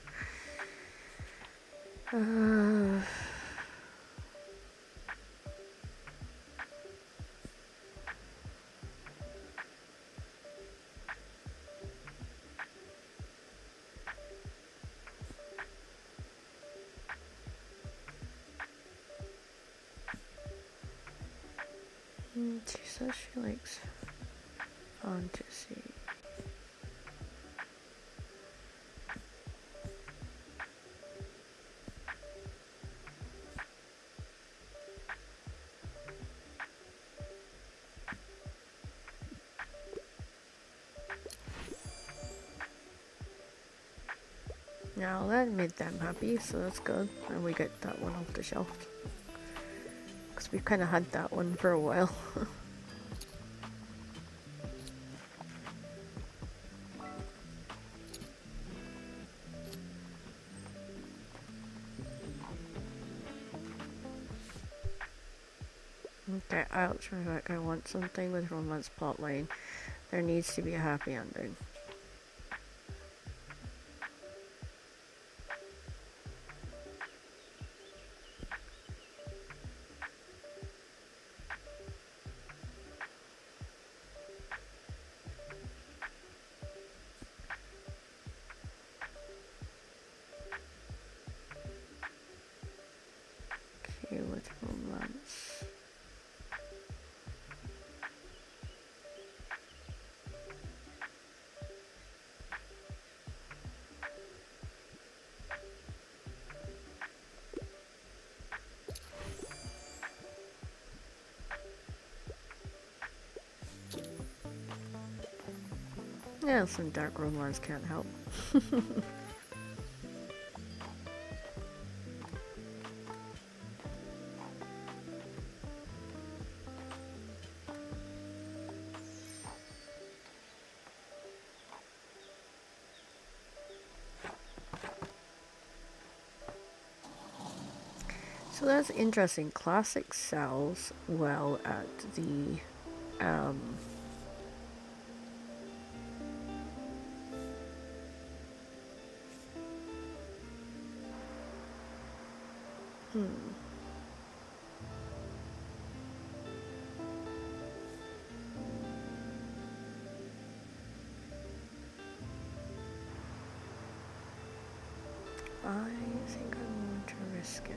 Speaker 1: She says she likes fantasy. Now that made them happy, so that's good. And we get that one off the shelf. Because we've kind of had that one for a while. Okay, I'll try back. I want something with romance plotline. There needs to be a happy ending. Okay, with romance. Yeah, some dark romance can't help. So that's interesting. Classic sells well at the hmm. I think I'm going to risk it.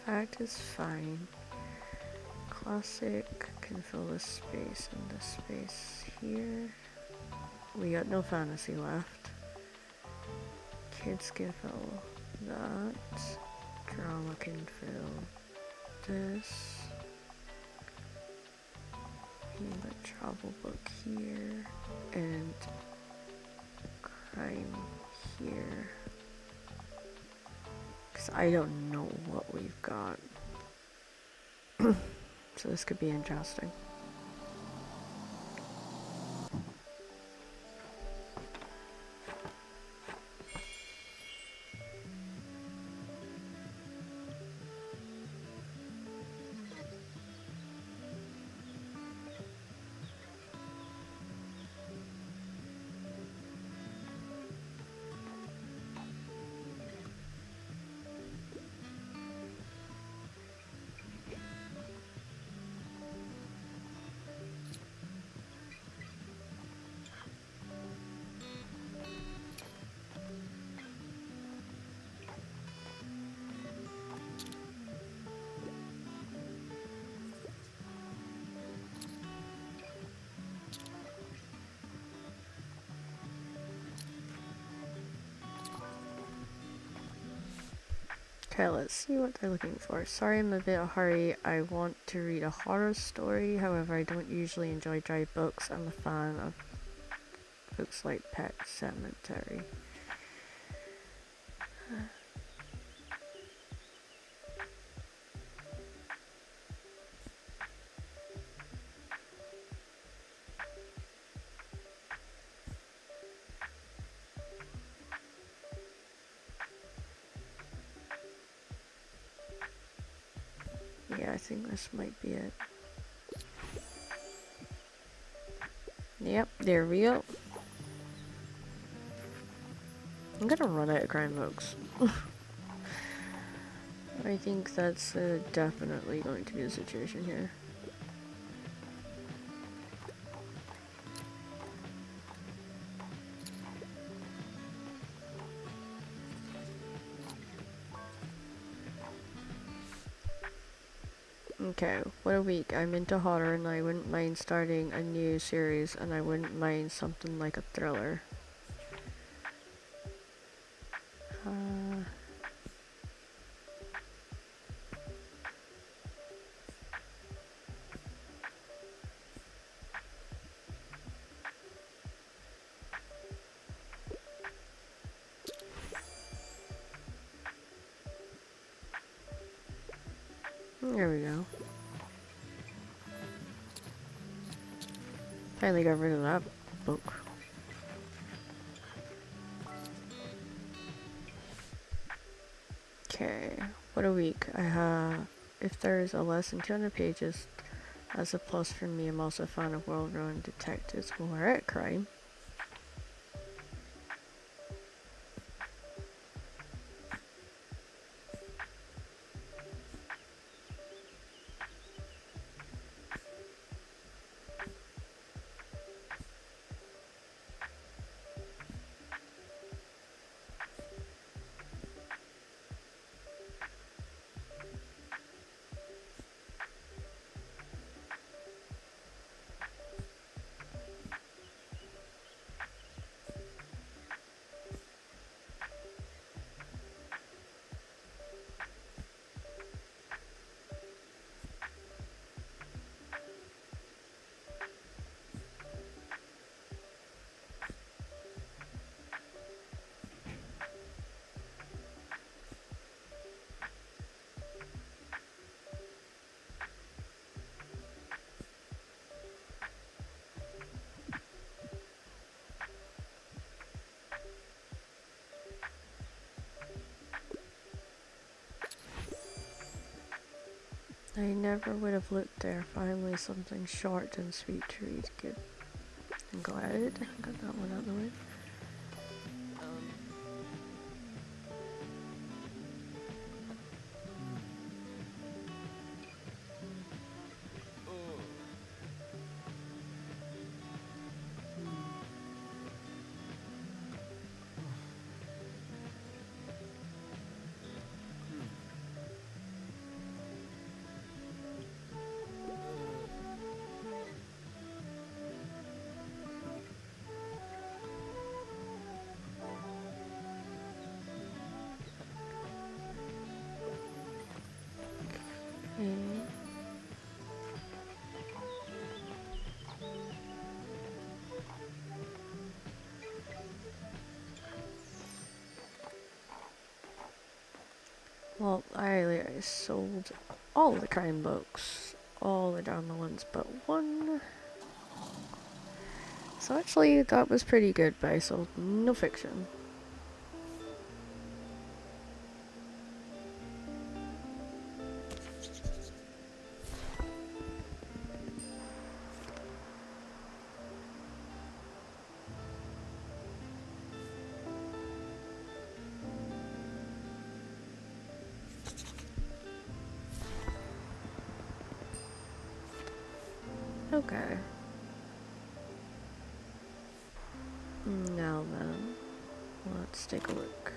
Speaker 1: Fact is fine. Classic can fill this space and this space here. We got no fantasy left. Kids can fill that. Drama can fill this. The travel book here. And crime here. Because I don't know what we've got. So this could be interesting. Okay, let's see what they're looking for. Sorry I'm a bit of a hurry. I want to read a horror story, however I don't usually enjoy dry books. I'm a fan of books like Pet Sematary. Yeah, I think this might be it. Yep, there we go. I'm gonna run out of crime books. I think that's definitely going to be the situation here. Okay, what a week. I'm into horror and I wouldn't mind starting a new series and I wouldn't mind something like a thriller. There we go. Finally got rid of that book. Okay, what a week. I have, if there's a less than 200 pages, as a plus for me. I'm also a fan of well-run detectives who are at crime. I never would have looked there. Finally something short and sweet to read. Good. I'm glad I got that one out of the way. Okay. Well, I sold all the crime books, all the drama ones, but one. So actually, that was pretty good, but I sold no fiction. Okay. Now then, let's take a look.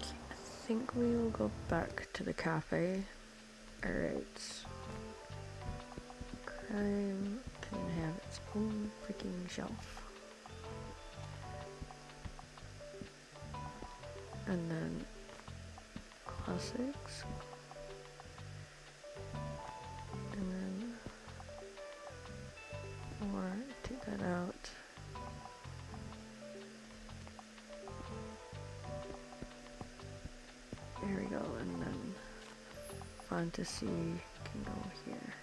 Speaker 1: I think we will go back to the cafe. Alright. Crime can have its own freaking shelf. And then classics. And then or take that out. There we go, and then fantasy can go here.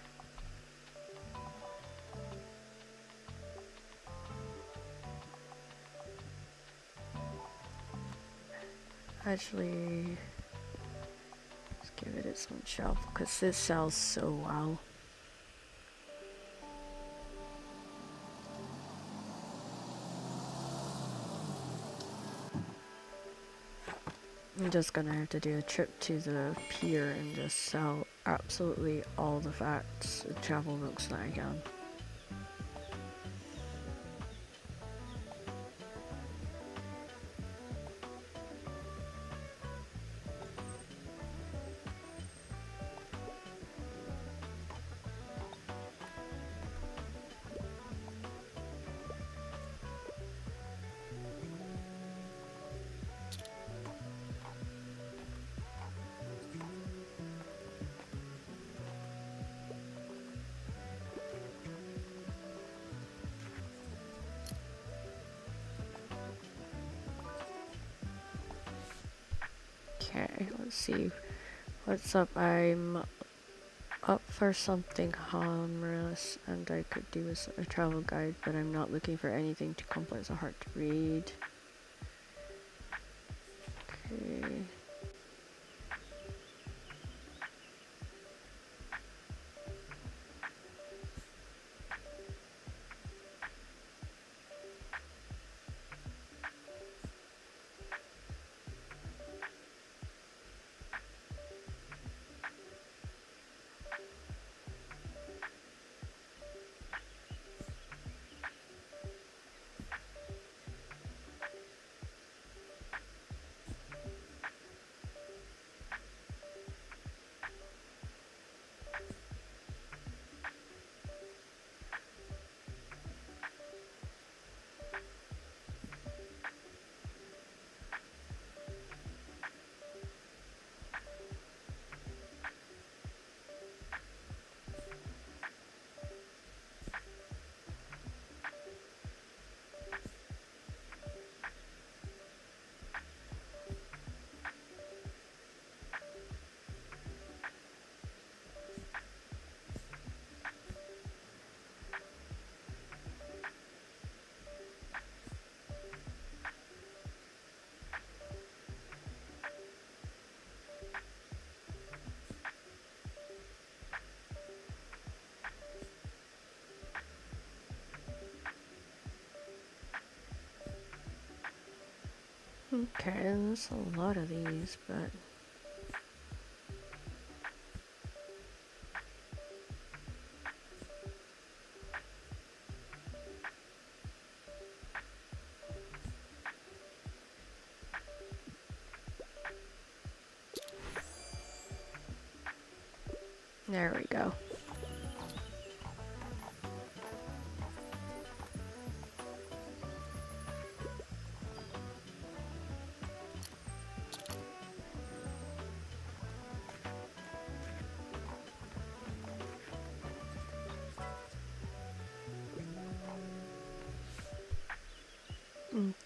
Speaker 1: Actually, let's give it its own shelf because this sells so well. I'm just gonna have to do a trip to the pier and just sell absolutely all the facts, the travel books that I can. let's see. What's up? I'm up for something harmless, and I could do a travel guide, but I'm not looking for anything too complex or hard to read. Okay. Okay, there's a lot of these, but there we go.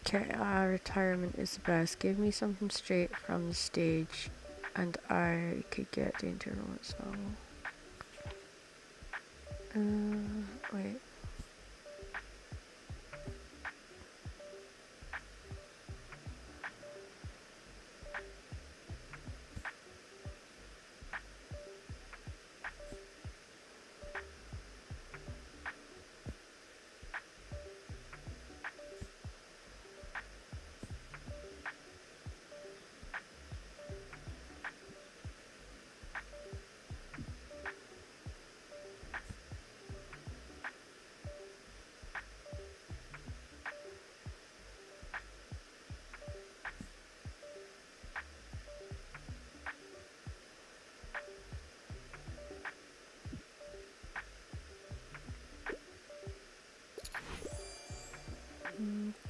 Speaker 1: Okay, retirement is the best. Give me something straight from the stage, and I could get the interludes novel. Wait.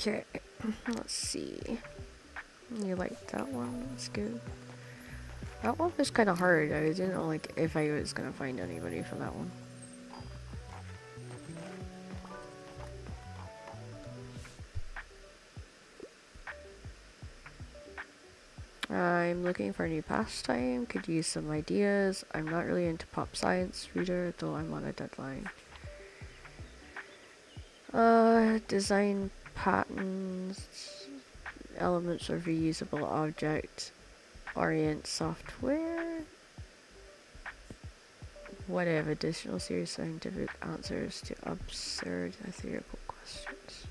Speaker 1: Okay, let's see. You like that one? That's good. That one was kind of hard. I didn't know like if I was gonna find anybody for that one. I'm looking for a new pastime. Could use some ideas. I'm not really into pop science reader, though I'm on a deadline. Design patterns, elements of reusable object, orient software. Whatever, additional serious scientific answers to absurd theoretical questions.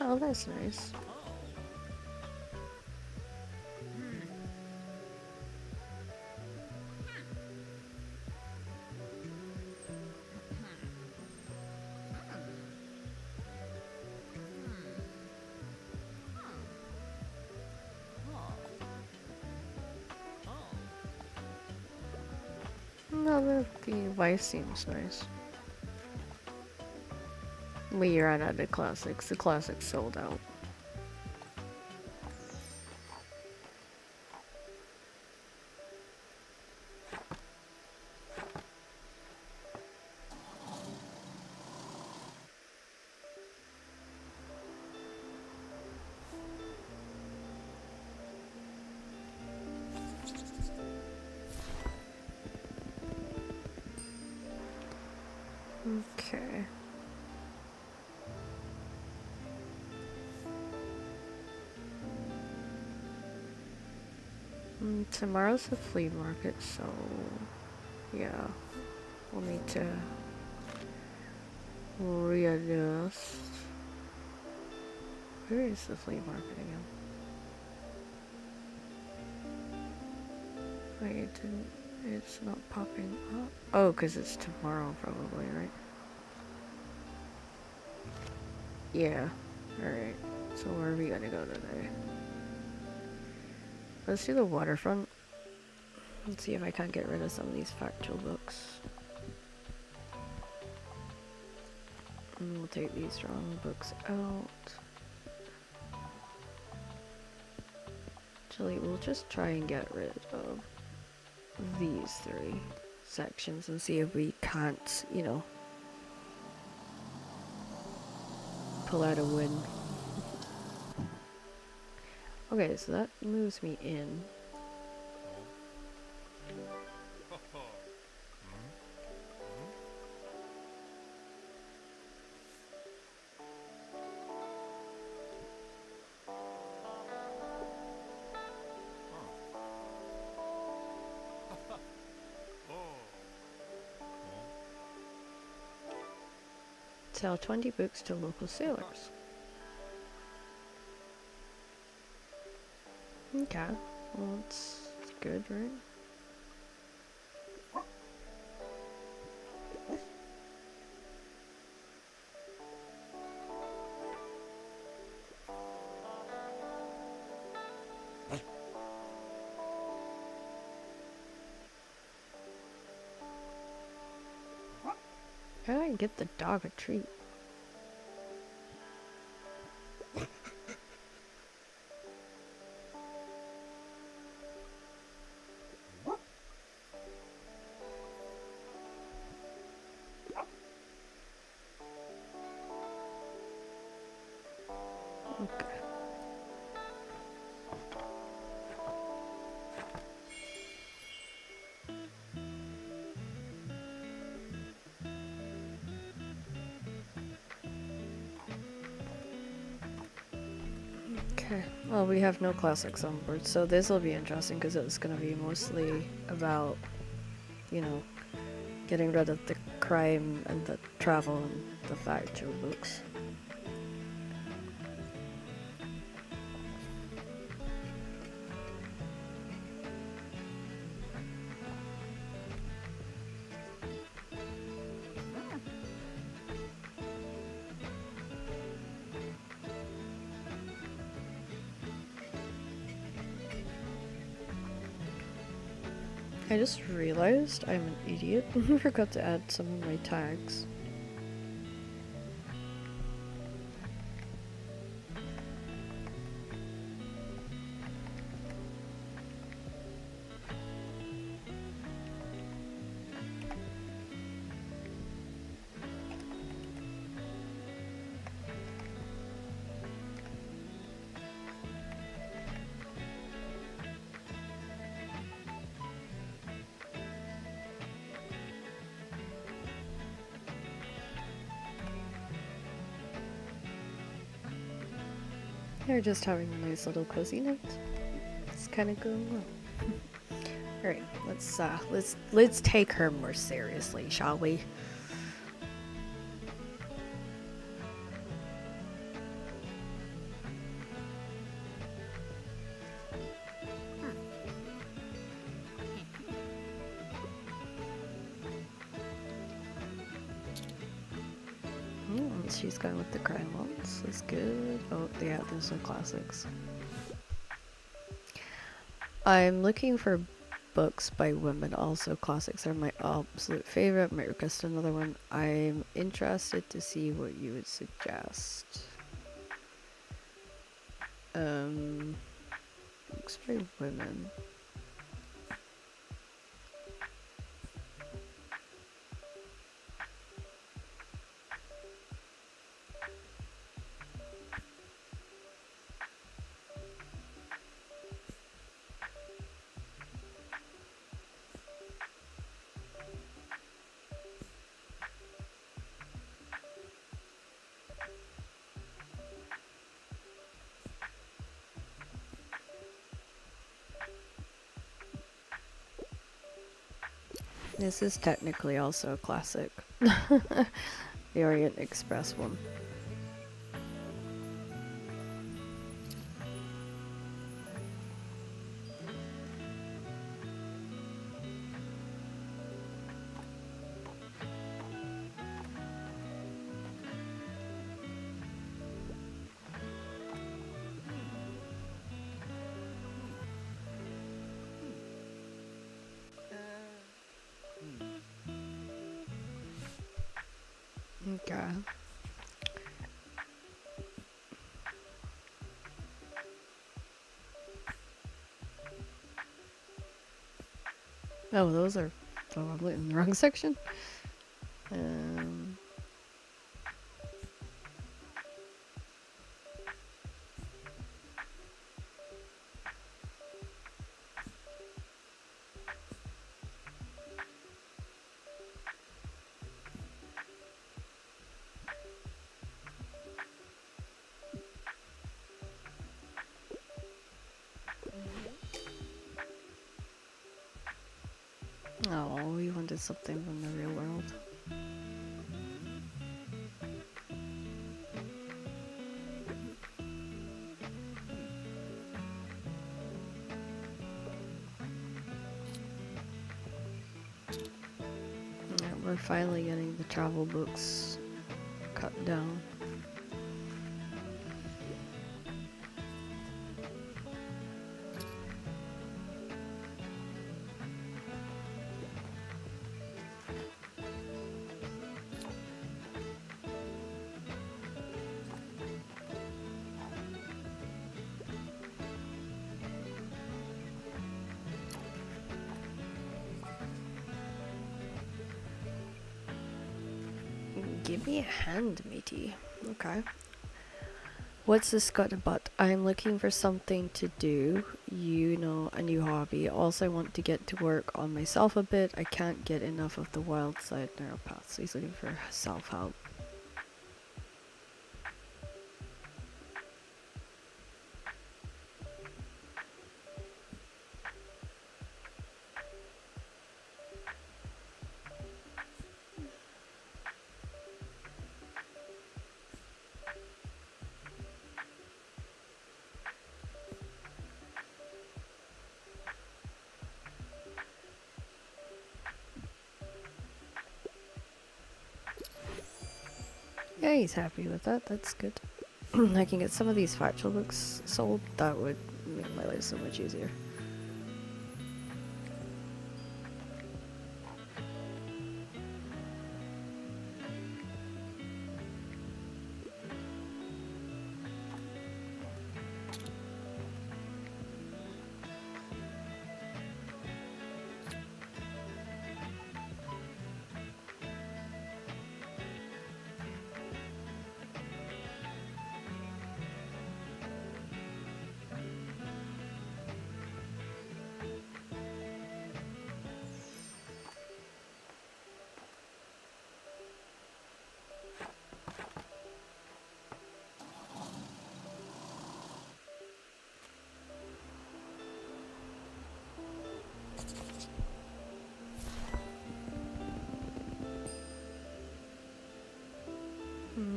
Speaker 1: Oh, that's nice. Yeah, the Vice seems nice. We ran out of classics. The classics sold out. Okay. Tomorrow's the flea market, so yeah, we'll need to readjust. Where is the flea market again? Wait, it didn't. It's not popping up. Oh, because it's tomorrow, probably, right? Yeah. Alright. So, where are we gonna go today? Let's do the waterfront. Let's see if I can't get rid of some of these factual books. And we'll take these drawing books out. Actually, we'll just try and get rid of these 3 sections and see if we can't, you know, pull out a win. Okay, so that moves me in. Sell 20 books to local sailors. Okay, well that's good, right? How do I get the dog a treat? Okay. Okay, well, we have no classics on board, so this will be interesting because it's going to be mostly about, you know, getting rid of the crime and the travel and the factual books. I just realized I'm an idiot. I forgot to add some of my tags. They're just having a nice little cozy night. It's kind of going well. All right, let's take her more seriously, shall we? She's going with the crime ones. That's good. Oh, yeah, there's some classics. I'm looking for books by women. Also, classics are my absolute favorite. Might request another one. I'm interested to see what you would suggest. Books by women. This is technically also a classic. The Orient Express one. Okay. Oh, those are probably in the wrong section. Um, oh, we wanted something from the real world. Yeah, we're finally getting the travel books cut down. Give me a hand, matey. Okay. What's this got about? I'm looking for something to do, a new hobby. Also, I want to get to work on myself a bit. I can't get enough of the wild side narrow path. So he's looking for self-help. Yeah, he's happy with that. That's good. I can get some of these factual books sold. That would make my life so much easier.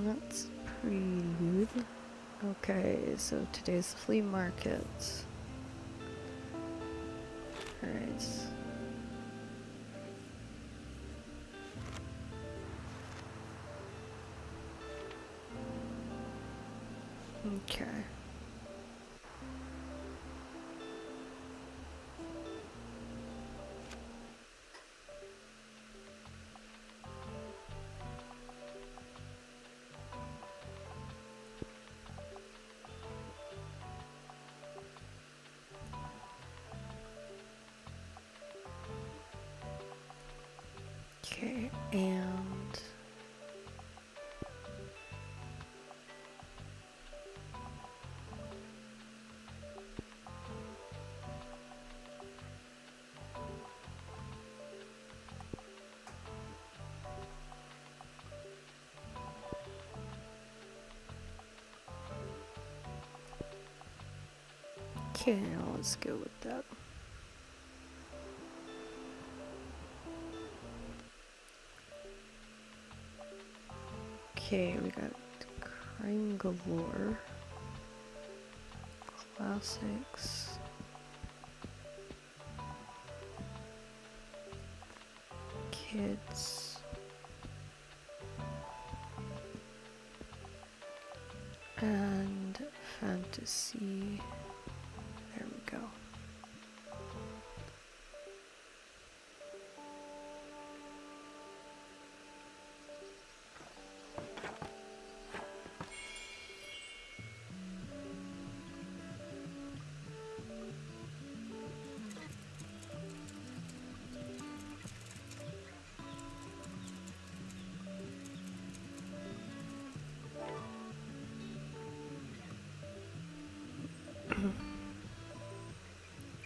Speaker 1: That's prelude. Okay, so today's the flea market. Alright. Okay. Okay, now let's go with that. Okay, we got Crime Galore, Classics, Kids, and Fantasy. There we go.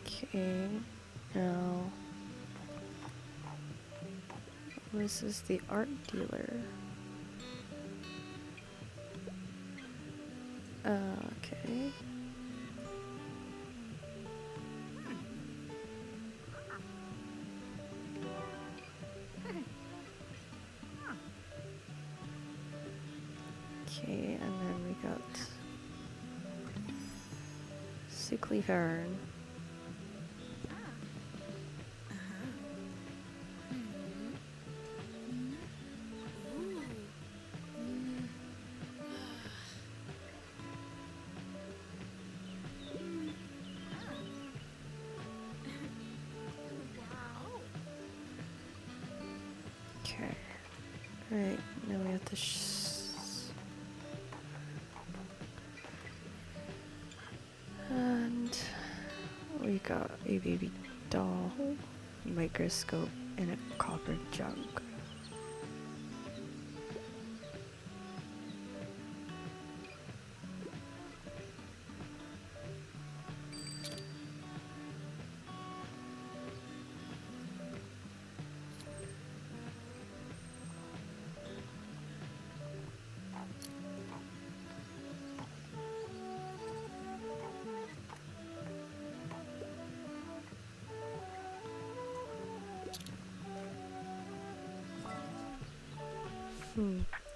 Speaker 1: Okay, now this is the art dealer. Okay. Okay, and then we got Sickly Fern. Okay. Alright, now we have the and we got a baby doll, microscope, and a copper jug.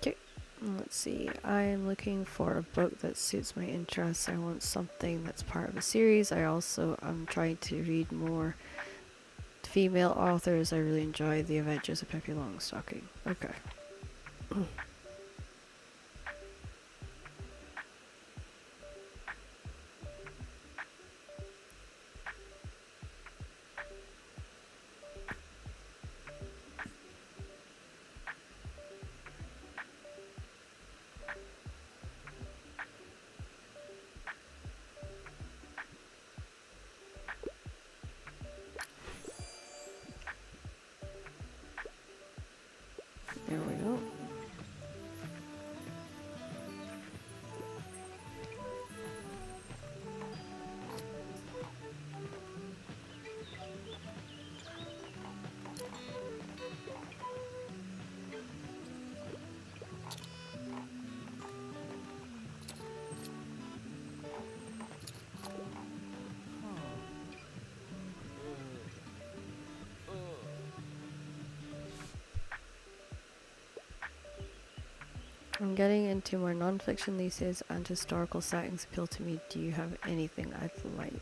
Speaker 1: Okay, let's see. I'm looking for a book that suits my interests. I want something that's part of a series. I'm trying to read more female authors. I really enjoy The Adventures of Pippi Longstocking. Okay. There we go. I'm getting into more non-fiction these days, and historical settings appeal to me. Do you have anything I'd like?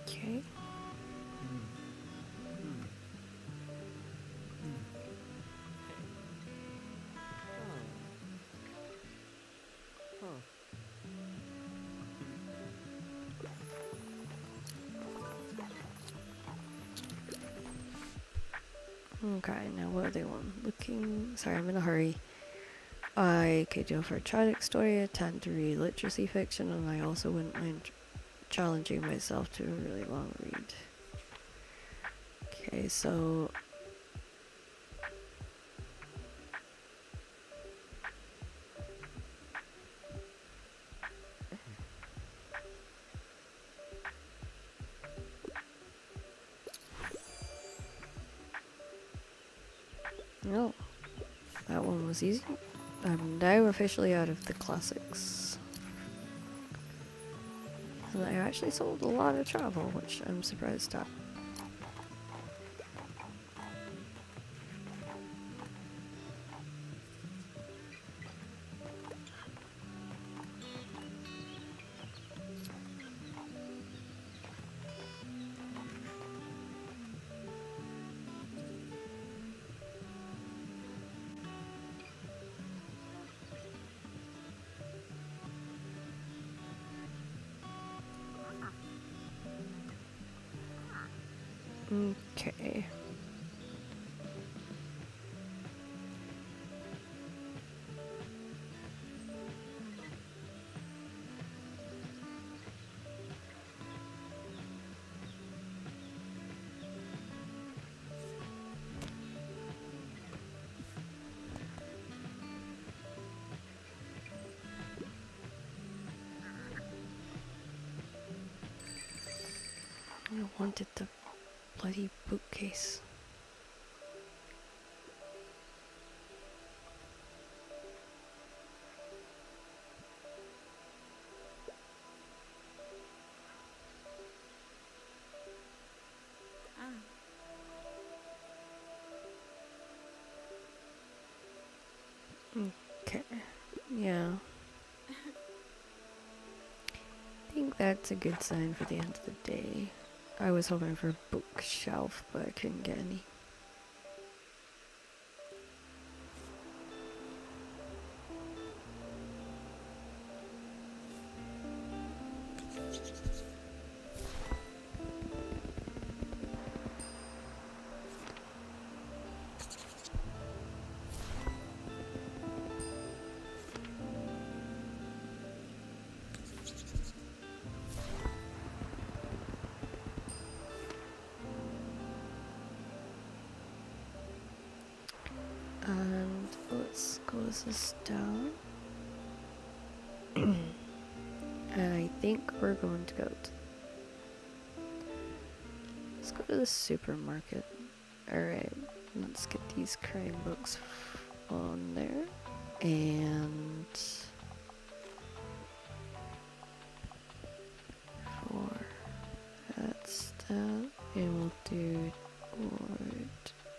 Speaker 1: Okay. Okay, now what do they want? Sorry, I'm in a hurry. I could go for a tragic story, I tend to read literacy fiction, and I also wouldn't mind challenging myself to a really long read. Okay, so no, that one was easy. I'm now officially out of the classics. And I actually sold a lot of travel, which I'm surprised at. Okay. I wanted the bloody bookcase. Okay. Yeah. I think that's a good sign for the end of the day. I was hoping for a bookshelf, but I couldn't get any. And let's close this down. And I think we're going to go to... Let's go to the supermarket. Alright, let's get these crime books on there. And... that's that. And we'll do Ward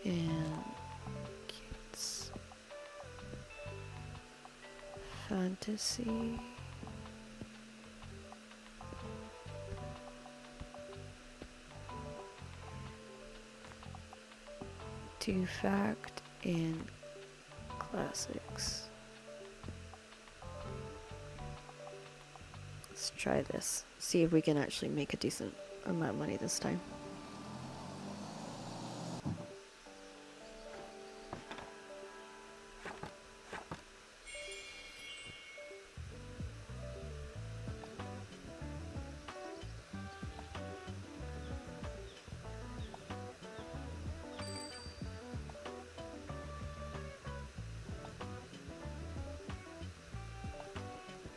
Speaker 1: and Kids. Fantasy. To Fact and Classics. Let's try this. See if we can actually make a decent amount of money this time.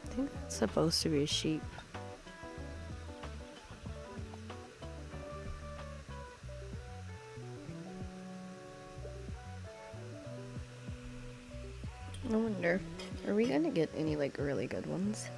Speaker 1: I think that's supposed to be a sheep. I wonder, are we gonna get any like really good ones?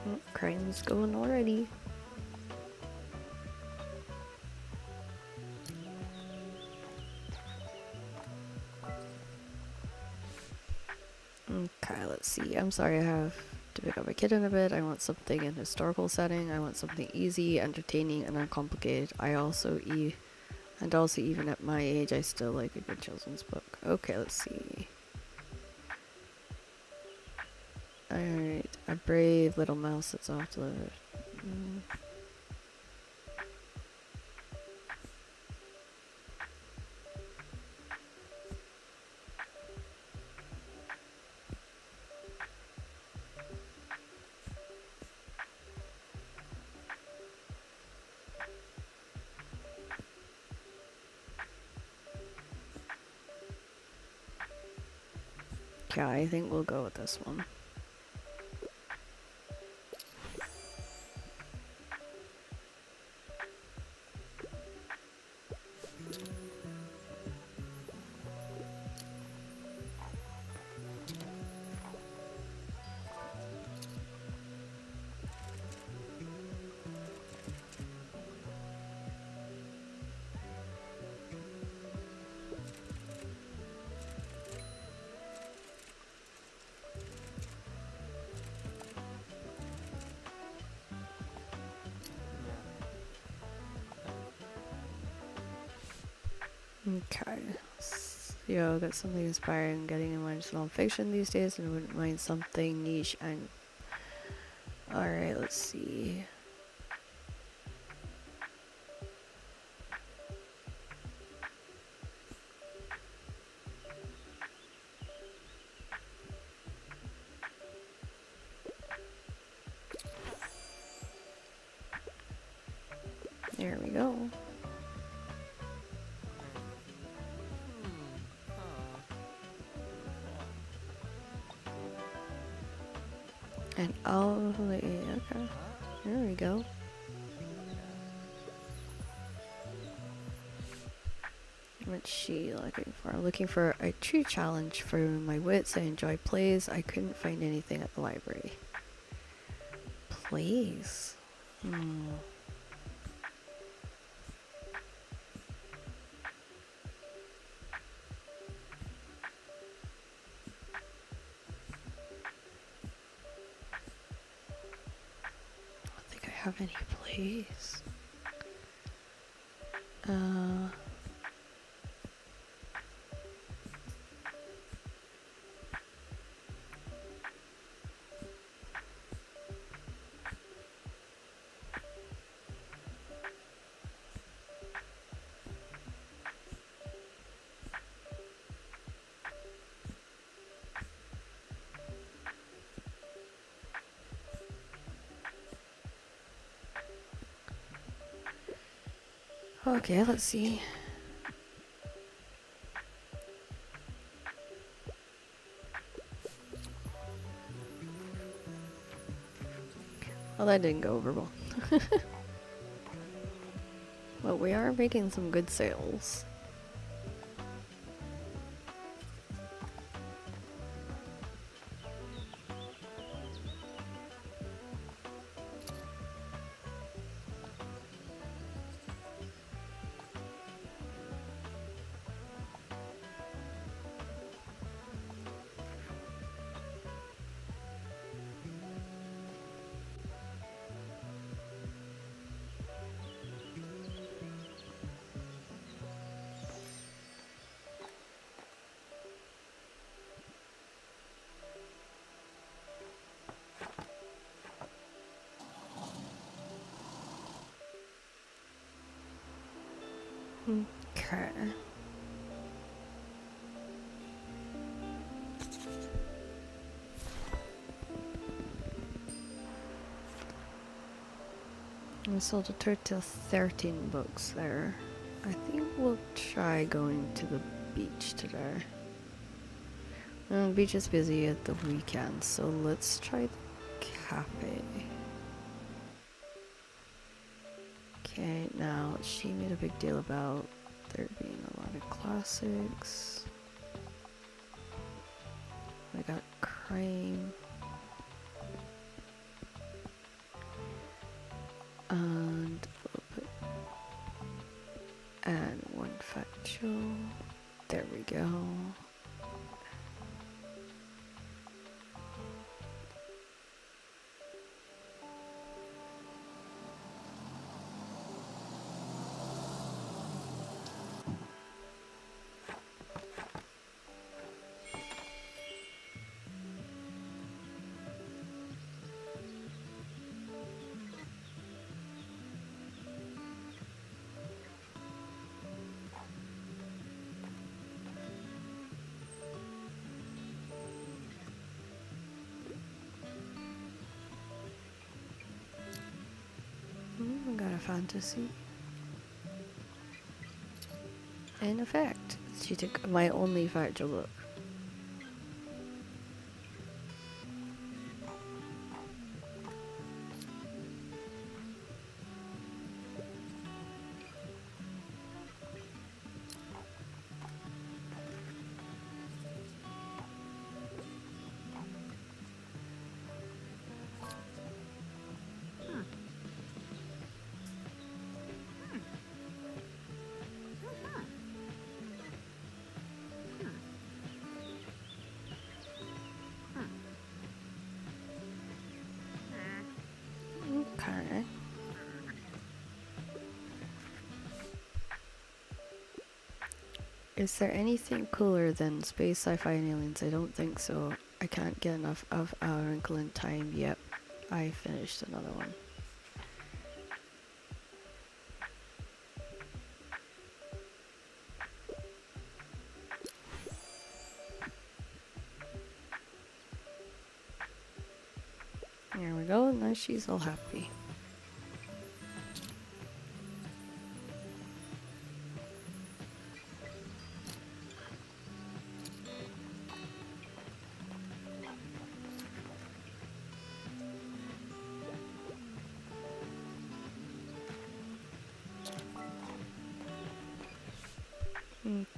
Speaker 1: Oh, crime's going already. Okay, let's see. I'm sorry I have to pick up a kid in a bit. I want something in historical setting. I want something easy, entertaining, and uncomplicated. And also even at my age, I still like a good children's book. Okay, let's see. Alright, a brave little mouse that's off to live. Mm. Yeah, I think we'll go with this one. Okay. Yo, got something inspiring getting in mind non-fiction these days and wouldn't mind something niche and... Alright, let's see. There we go. And oh, okay. There we go. What's she looking for? I'm looking for a true challenge for my wits. I enjoy plays. I couldn't find anything at the library. Plays? I don't think I have any plays. Okay, let's see. Well, that didn't go over well. But we are making some good sales. Okay. We sold a total of 13 books there. I think we'll try going to the beach today. The beach is busy at the weekend, so let's try the cafe. Okay, now she made a big deal about there being a lot of classics. I got crime. And we'll put and one factual. There we go. fantasy. In effect, she took my only factual look. Okay. Is there anything cooler than space, sci-fi, and aliens? I don't think so. I can't get enough of A Wrinkle in Time. Yep, I finished another one. There we go, now she's all happy.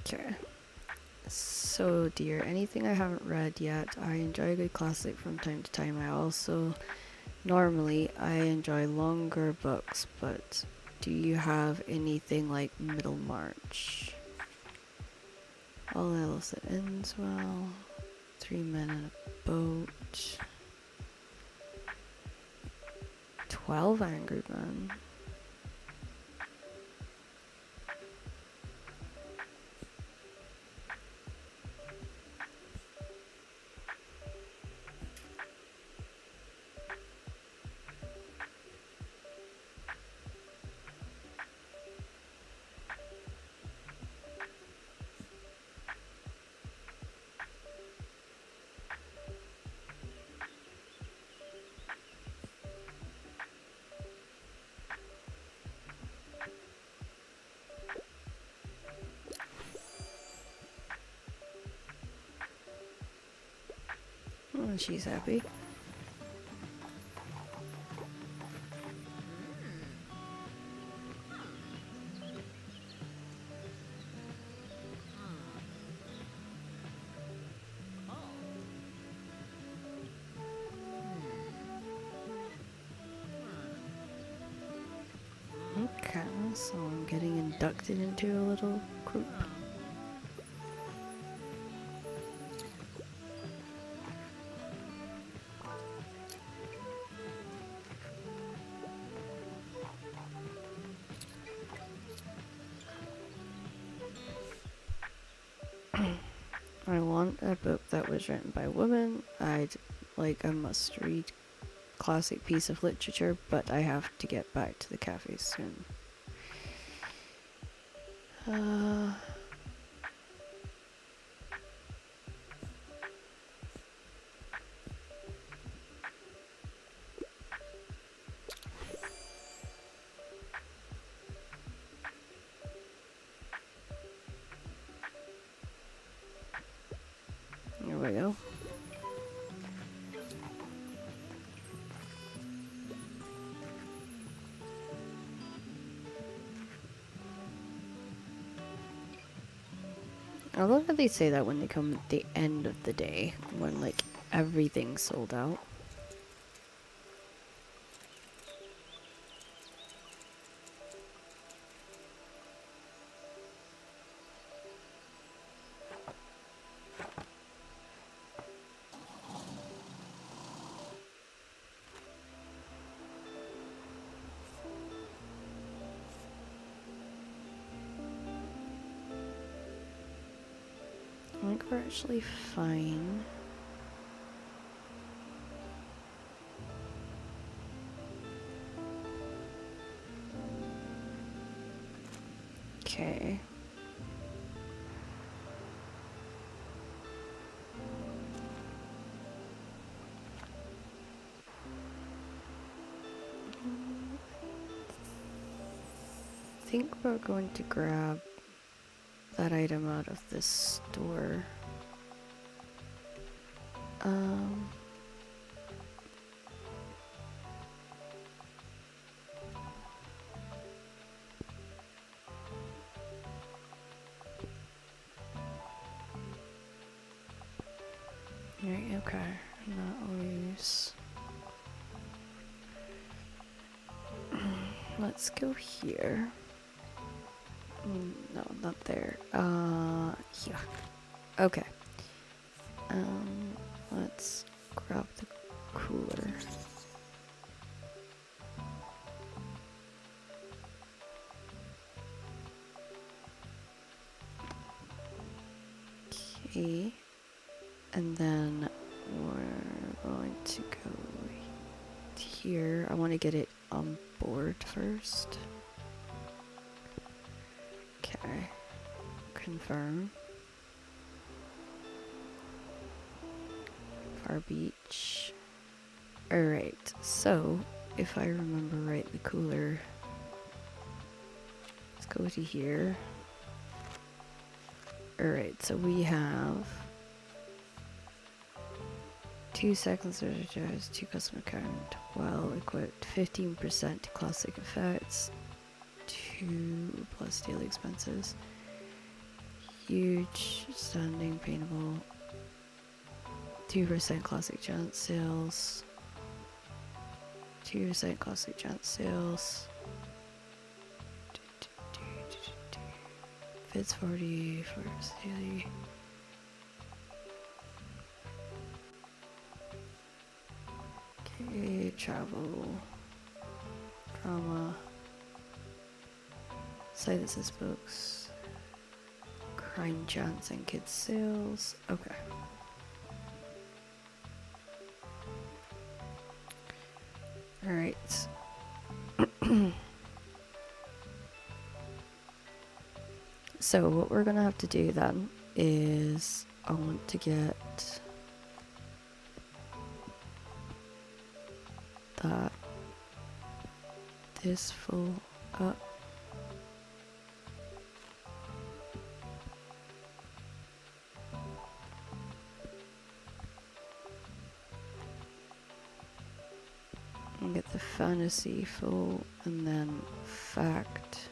Speaker 1: Okay. So, dear, anything I haven't read yet. I enjoy a good classic from time to time. I also, normally, I enjoy longer books, but do you have anything like Middlemarch? All else that ends well. 3 men in a boat. 12 Angry Men. Oh, she's happy. Okay, so I'm getting inducted into a little group. I want a book that was written by women. I'd like a must-read classic piece of literature, but I have to get back to the cafe soon. There we go. I love how they say that when they come at the end of the day, when like everything's sold out. I think we're actually fine. Okay. think we're going to grab that item out of this store. Right, okay. That we'll use. Let's go here. No, not there. Here. Okay. Let's grab the cooler. Okay. And then we're going to go here. I want to get it on board first. Okay. Confirm. Far Beach. Alright, so if I remember right, the cooler. Let's go to here. Alright, so we have 2 seconds to recharge, 2 customer current, well equipped, 15% classic effects, 2 plus daily expenses, huge standing paintable, 2% classic chance sales, 2% classic chance sales, fits 40 for daily. Okay, travel, drama, site that says books, crime chance and kids sales. Okay. All right. So what we're gonna have to do then is I want to get that this full up. And get the fantasy full and then fact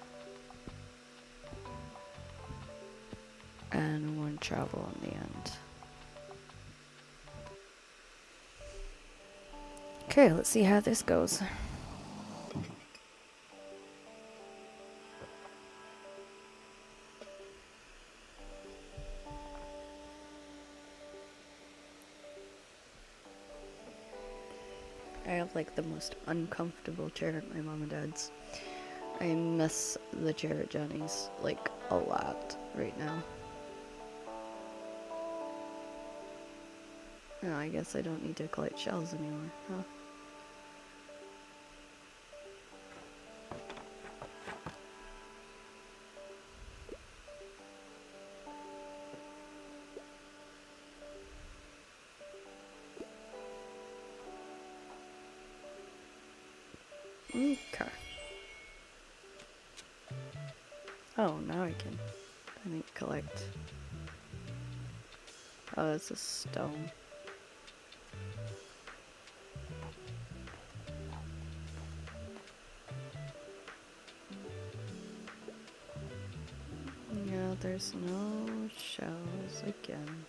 Speaker 1: and one travel on the end. Okay, let's see how this goes. I have like the most uncomfortable chair at my mom and dad's. I miss the chair at Johnny's like a lot right now. No, I guess I don't need to collect shells anymore, huh? Okay. Oh, now I can, I think, collect. Oh, that's a stone. Yeah, there's no shells again.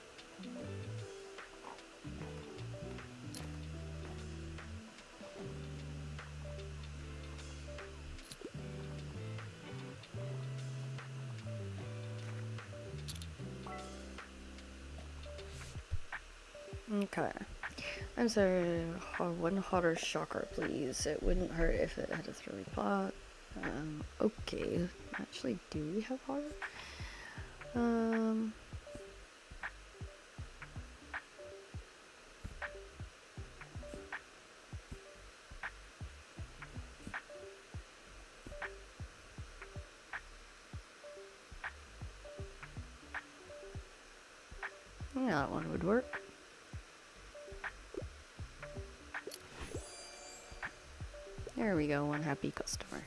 Speaker 1: Okay. I'm sorry, one hotter shocker, please. It wouldn't hurt if it had a throwy pot. Okay. Actually, do we have hotter? Yeah, that one would work. There we go, one happy customer.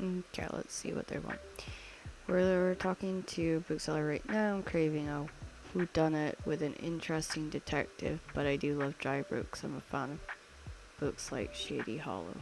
Speaker 1: Okay, let's see what they want. We're talking to a bookseller right now. I'm craving a whodunit with an interesting detective, but I do love dry books. I'm a fan of books like Shady Hollow.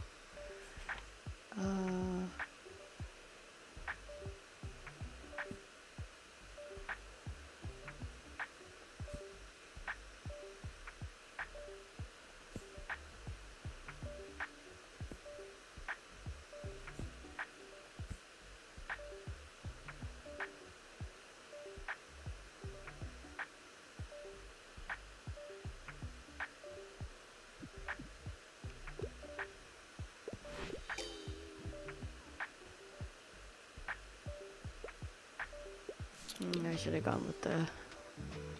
Speaker 1: I should have gone with the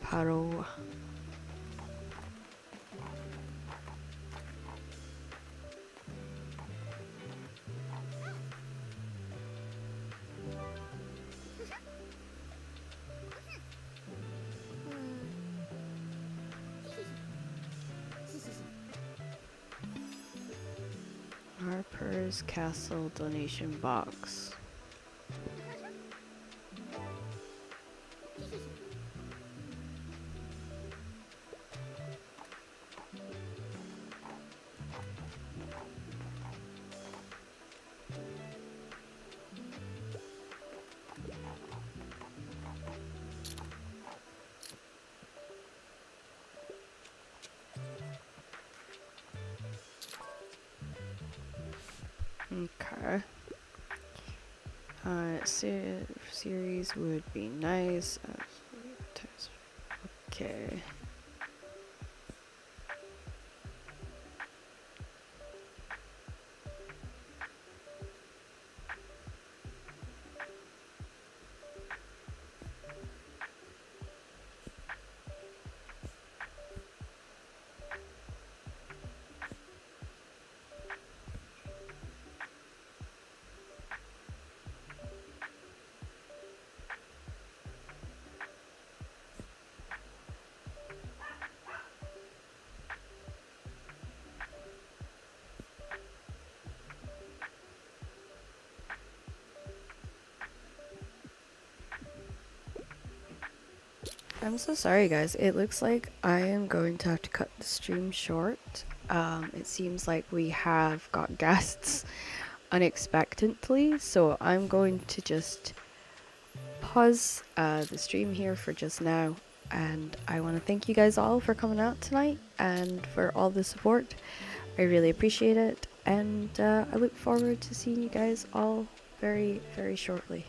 Speaker 1: Paro. Harper's Castle donation box. Okay. Series would be nice. Okay. I'm so sorry, guys. It looks like I am going to have to cut the stream short. It seems like we have got guests unexpectedly, so I'm going to just pause the stream here for just now. And I want to thank you guys all for coming out tonight and for all the support. I really appreciate it, and I look forward to seeing you guys all very, very shortly.